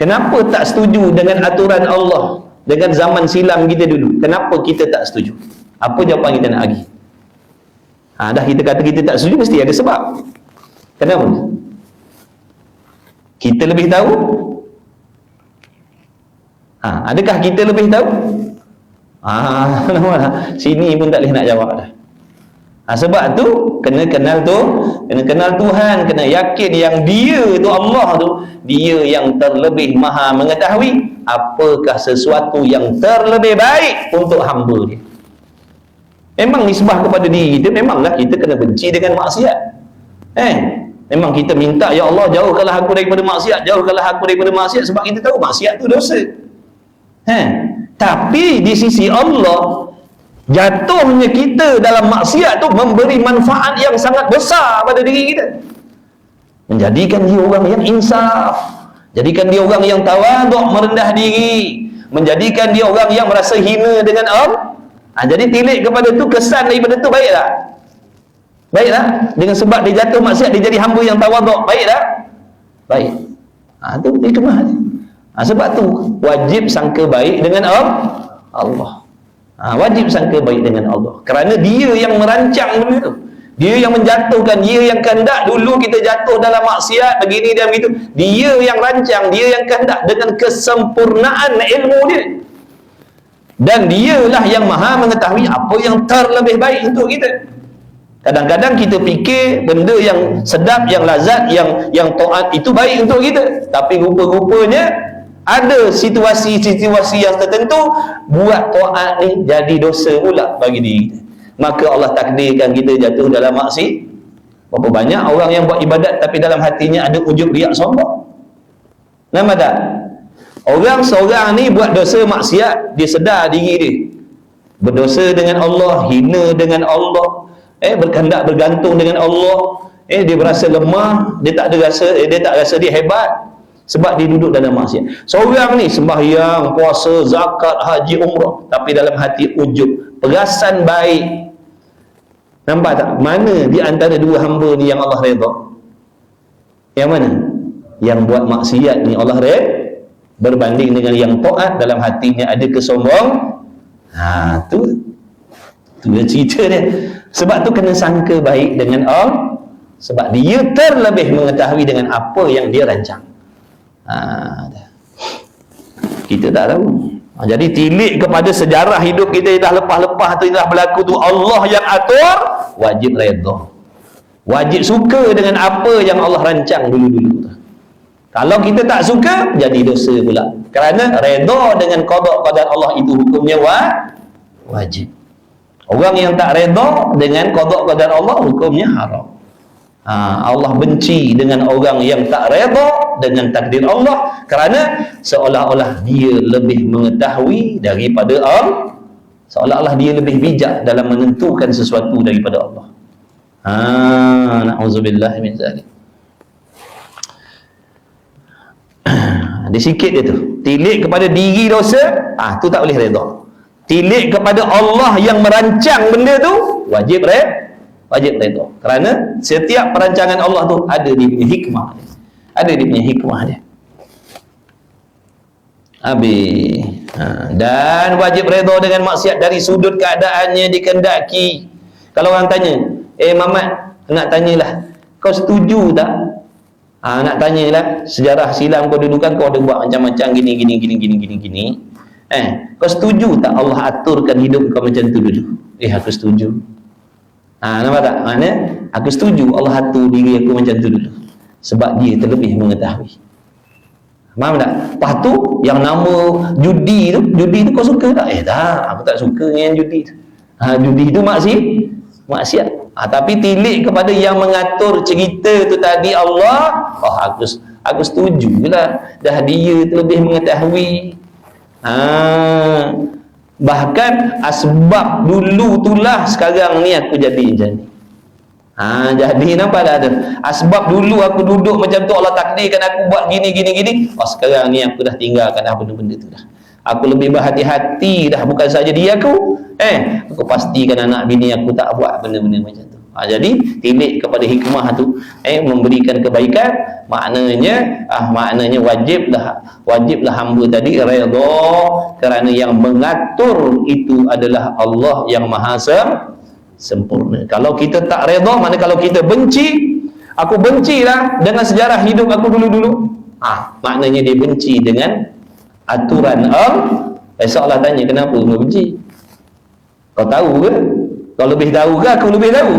Kenapa tak setuju dengan aturan Allah dengan zaman silam kita dulu? Kenapa kita tak setuju? Apa jawapan kita nak bagi? Dah kita kata kita tak setuju, mesti ada sebab. Kenapa? Kita lebih tahu? Adakah kita lebih tahu? Sini pun tak boleh nak jawab dah. Sebab tu kena kenal Tuhan, kena yakin yang Dia tu, Allah tu, Dia yang terlebih maha mengetahui apakah sesuatu yang terlebih baik untuk hamba Dia. Memang nisbah kepada diri kita, memanglah kita kena benci dengan maksiat. Memang kita minta, ya Allah, jauhkanlah aku daripada maksiat, jauhkanlah aku daripada maksiat, sebab kita tahu maksiat tu dosa. Tapi di sisi Allah, jatuhnya kita dalam maksiat tu memberi manfaat yang sangat besar pada diri kita, menjadikan dia orang yang insaf, jadikan dia orang yang tawaduk, merendah diri, menjadikan dia orang yang merasa hina dengan Allah. Jadi tilik kepada tu, kesan daripada tu baik tak? Baik tak? Dengan sebab dia jatuh maksiat, dia jadi hamba yang tawaduk, baik tak? Baik. Tu hikmah dia. Sebab tu wajib sangka baik dengan Allah. Wajib sangka baik dengan Allah, kerana Dia yang merancang benda tu, Dia yang menjatuhkan, Dia yang kehendak dulu kita jatuh dalam maksiat begini dan begitu. Dia yang rancang, Dia yang kehendak dengan kesempurnaan ilmu Dia, dan Dialah yang maha mengetahui apa yang terlebih baik untuk kita. Kadang-kadang kita fikir benda yang sedap, yang lazat, yang taat itu baik untuk kita, tapi rupa-rupanya ada situasi-situasi yang tertentu buat taat ni jadi dosa pula bagi diri kita. Maka Allah takdirkan kita jatuh dalam maksiat. Berapa banyak orang yang buat ibadat tapi dalam hatinya ada ujub, riak, sombong. Nampak tak? Orang seorang ni buat dosa maksiat, dia sedar diri dia berdosa dengan Allah, hina dengan Allah, berkehendak bergantung dengan Allah, dia berasa lemah, dia tak rasa dia hebat, sebab dia duduk dalam maksiat. Seorang ni sembahyang, puasa, zakat, haji, umrah, tapi dalam hati ujub, perasan baik. Nampak tak? Mana di antara dua hamba ni yang Allah redha? Yang mana? Yang buat maksiat ni Allah redha, berbanding dengan yang taat dalam hatinya ada kesombong. Tu dia cerita dia. Sebab tu kena sangka baik dengan Allah, sebab Dia terlebih mengetahui dengan apa yang Dia rancang. Kita tak tahu. Jadi tilik kepada sejarah hidup kita dah lepas-lepas tu, dah berlaku tu, Allah yang atur, wajib redha, wajib suka dengan apa yang Allah rancang dulu-dulu. Kalau kita tak suka, jadi dosa pula, kerana redha dengan qada qadar Allah itu hukumnya wajib. Orang yang tak redha dengan qada qadar Allah, hukumnya haram. Allah benci dengan orang yang tak redha dengan takdir Allah, kerana seolah-olah dia lebih mengetahui daripada Allah, seolah-olah dia lebih bijak dalam menentukan sesuatu daripada Allah. Na'udzubillah min zalik. Dia sikit dia tu, tilik kepada diri dosa, tu tak boleh redha. Tilik kepada Allah yang merancang benda tu, wajib redha, kerana setiap perancangan Allah tu ada dia punya hikmah dia, ada dia punya hikmah dia. Dan wajib redha dengan maksiat dari sudut keadaannya dikehendaki. Kalau orang tanya, Mamat, nak tanyalah, kau setuju tak? Nak tanyalah, sejarah silam kau dulu kan kau ada buat macam-macam gini. Kau setuju tak Allah aturkan hidup kau macam tu dulu? Aku setuju. Nampak tak? Mana? Aku setuju Allah atur diri aku macam tu dulu, sebab Dia terlebih mengetahui. Faham tak? Lepas tu yang nama judi tu kau suka tak? Tak, aku tak suka dengan judi tu. Judi tu maksiat. Tapi tilik kepada yang mengatur cerita tu tadi Allah, aku setuju lah, dah Dia terlebih mengetahui. Bahkan asbab dulu itulah sekarang ni aku jadi macam ni. Jadi nampak tak ada? Asbab dulu aku duduk macam tu, Allah takdirkan aku buat gini. Sekarang ni aku dah tinggalkan benda-benda tu dah. Aku lebih berhati-hati dah, bukan saja dia aku. Aku pastikan anak bini aku tak buat benda-benda macam tu. Jadi tilik kepada hikmah tu, memberikan kebaikan, maknanya wajiblah hamba tadi redha, kerana yang mengatur itu adalah Allah yang Maha sempurna. Kalau kita tak redha, mana kalau kita benci, aku bencilah dengan sejarah hidup aku dulu-dulu. Maknanya dia benci dengan aturan Allah. Esok Allah tanya, kenapa kau benci? Kau tahu ke? Kau lebih tahu ke aku lebih tahu?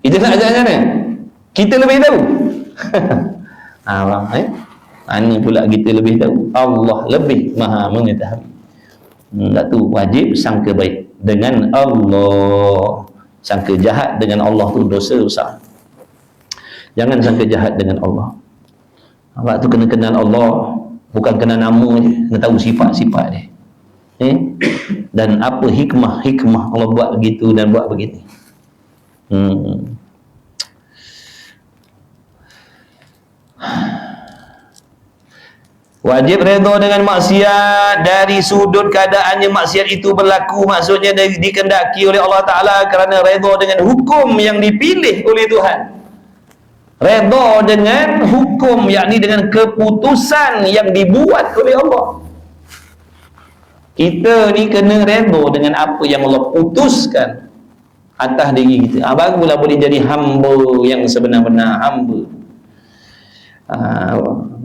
Kita nak ajar macam mana? Kita lebih tahu. Ini pula kita lebih tahu. Allah lebih maha mengetahui. Tu wajib sangka baik dengan Allah. Sangka jahat dengan Allah tu dosa besar. Jangan sangka jahat dengan Allah. Awak tu kena kenal Allah, bukan kenal nama je, kena tahu sifat-sifat dia. Dan apa hikmah Allah buat begitu dan buat begini. Wajib redha dengan maksiat dari sudut keadaannya maksiat itu berlaku, maksudnya dikendaki oleh Allah Ta'ala, kerana redha dengan hukum yang dipilih oleh Tuhan, redha dengan hukum, yakni dengan keputusan yang dibuat oleh Allah. Kita ni kena redha dengan apa yang Allah putuskan atas diri kita. Barulah boleh jadi hamba yang sebenar-benar hamba.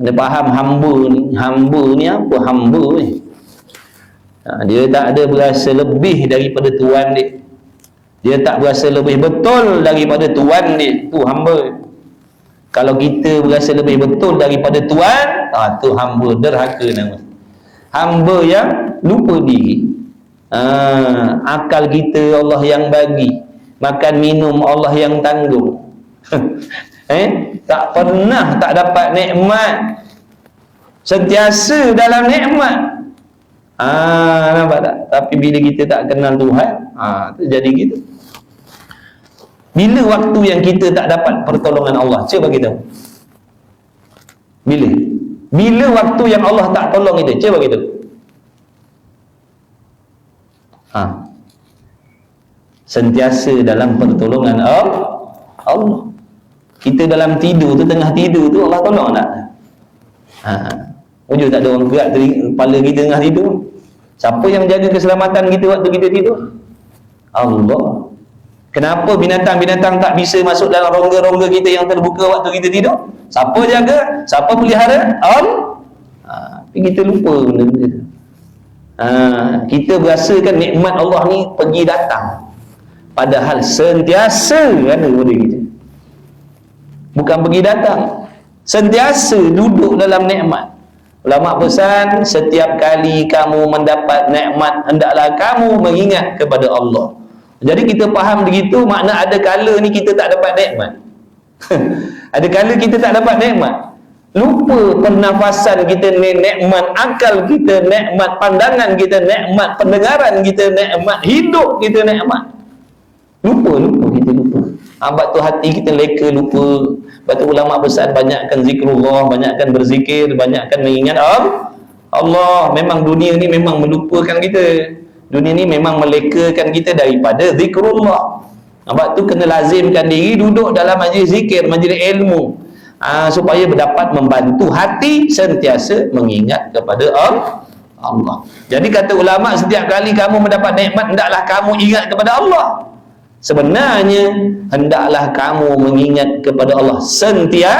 Dia faham hamba ni apa hamba ni? Dia tak ada berasa lebih daripada Tuhan dia. Dia tak berasa lebih betul daripada Tuhan dia. Tu hamba. Kalau kita berasa lebih betul daripada Tuhan, tu hamba derhaka nama. Hamba yang lupa diri. Akal kita Allah yang bagi, makan minum Allah yang tanggung. Tak pernah tak dapat nikmat, sentiasa dalam nikmat. Nampak tak? Tapi bila kita tak kenal Tuhan, tu jadi gitu. Bila waktu yang kita tak dapat pertolongan Allah? Cuba bagi tahu. Bila waktu yang Allah tak tolong kita? Cuba bagi tahu. Sentiasa dalam pertolongan Allah. Kita dalam tidur tu, tengah tidur tu, Allah tolong tak? Wujud tak ada orang gerak kepala kita tengah tidur? Siapa yang menjaga keselamatan kita waktu kita tidur? Allah. Kenapa binatang-binatang tak bisa masuk dalam rongga-rongga kita yang terbuka waktu kita tidur? Siapa jaga? Siapa pelihara? Allah. Tapi kita lupa benda-benda tu. Kita berasakan nikmat Allah ni pergi datang, padahal sentiasa ada pada kita. Bukan pergi datang, sentiasa duduk dalam nikmat. Ulama pesan, setiap kali kamu mendapat nikmat, hendaklah kamu mengingat kepada Allah. Jadi kita faham begitu, makna ada kala ni kita tak dapat nikmat. Ada kala kita tak dapat nikmat, lupa pernafasan kita nikmat, akal kita nikmat, pandangan kita nikmat, pendengaran kita nikmat, hidup kita nikmat. Lupa kita lupa. Abad tu hati kita leka, lupa. Batu ulama besar, banyakkan zikrullah, banyakkan berzikir, banyakkan mengingat Allah. Memang dunia ni memang melupakan kita. Dunia ni memang melekakan kita daripada zikrullah. Abad tu kena lazimkan diri duduk dalam majlis zikir, majlis ilmu, supaya dapat membantu hati sentiasa mengingat kepada Allah. Jadi kata ulama, setiap kali kamu mendapat nikmat, hendaklah kamu ingat kepada Allah. Sebenarnya hendaklah kamu mengingat kepada Allah sentiasa.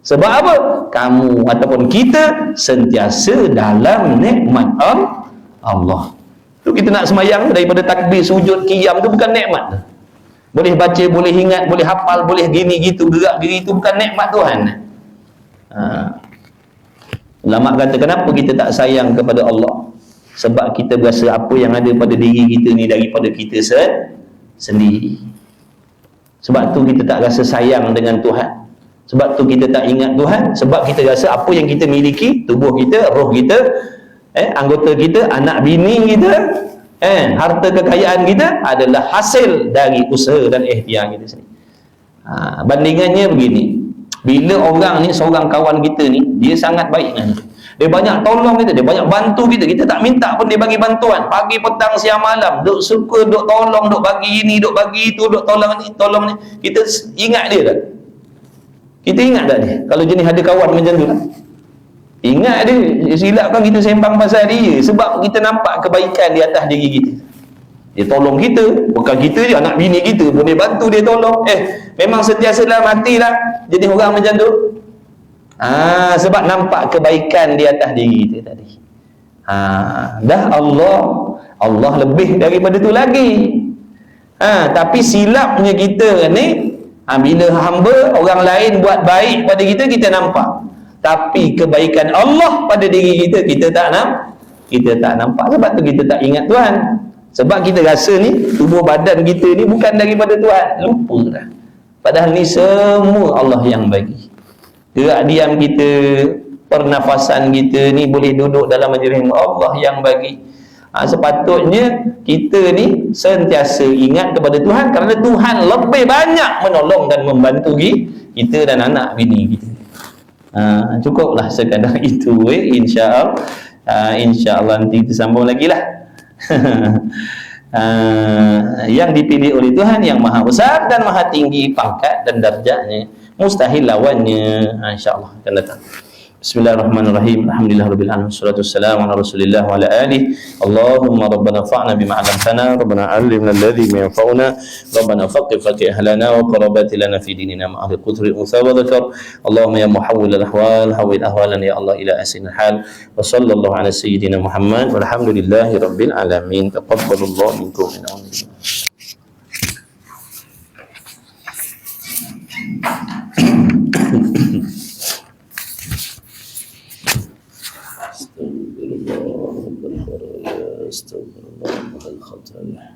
Sebab apa? Kamu ataupun kita sentiasa dalam nikmat Allah. Tu kita nak semayang daripada takbir, sujud, qiyam tu bukan nikmat. Boleh baca, boleh ingat, boleh hafal, boleh gini gitu, gerak diri, itu bukan nikmat Tuhan. Ulama kata, kenapa kita tak sayang kepada Allah? Sebab kita berasa apa yang ada pada diri kita ni daripada kita sendiri. Sebab tu kita tak rasa sayang dengan Tuhan. Sebab tu kita tak ingat Tuhan. Sebab kita rasa apa yang kita miliki, tubuh kita, roh kita, anggota kita, anak bini kita, harta kekayaan kita adalah hasil dari usaha dan ikhtiar kita sendiri. Bandingannya begini, Bila orang ni, seorang kawan kita ni, dia sangat baik dengan kita, dia banyak tolong kita, dia banyak bantu kita, kita tak minta pun dia bagi bantuan, pagi, petang, siang, malam, duk suka, duk tolong, duk bagi ini, duk bagi itu, duk tolong ni, kita ingat dia tak? Kita ingat tak dia? Kalau jenis ada kawan macam tu lah, ingat dia. Silapkan kita sembang pasal dia, sebab kita nampak kebaikan di atas diri kita. Dia tolong kita, bukan kita je, anak bini kita pun dia bantu, dia tolong. Memang sentiasa dalam hati lah jadi orang macam tu. Sebab nampak kebaikan di atas diri kita tadi. Dah Allah lebih daripada tu lagi. Tapi silapnya kita ni, bila hamba orang lain buat baik pada kita, kita nampak. Tapi kebaikan Allah pada diri kita, kita tak nampak. Sebab tu kita tak ingat Tuhan. Sebab kita rasa ni, tubuh badan kita ni bukan daripada Tuhan. Lupa dah. Padahal ni semua Allah yang bagi. Gerak diam kita, pernafasan kita ni boleh duduk dalam majlis Allah yang bagi. Sepatutnya kita ni sentiasa ingat kepada Tuhan, kerana Tuhan lebih banyak menolong dan membantu kita dan anak bini kita. Cukuplah sekadar itu. InsyaAllah nanti kita sambung lagi lah. Yang dipilih oleh Tuhan yang maha besar dan maha tinggi pangkat dan darjatnya, mustahil lawannya. InsyaAllah akan datang. Bismillahirrahmanirrahim. Alhamdulillahirabbil alamin. Wassalatu wassalamu ala Rasulillah wa ala alihi. Allahumma rabbana fa'na bima 'allamtana, rabbana 'allimna alladhi yanfa'una, rabbana faqih ahlana wa qarabati lana fi dinina ma ahli qudri unsa wa dhakar. Allahumma ya muhawwil al-ahwal hawwil ahwalan ya Allah ila asin al-hal. Wa sallallahu ala sayyidina Muhammad walhamdulillahirabbil alamin. Taqabbalallahu minkum min amin. Astagfirullah al khataya.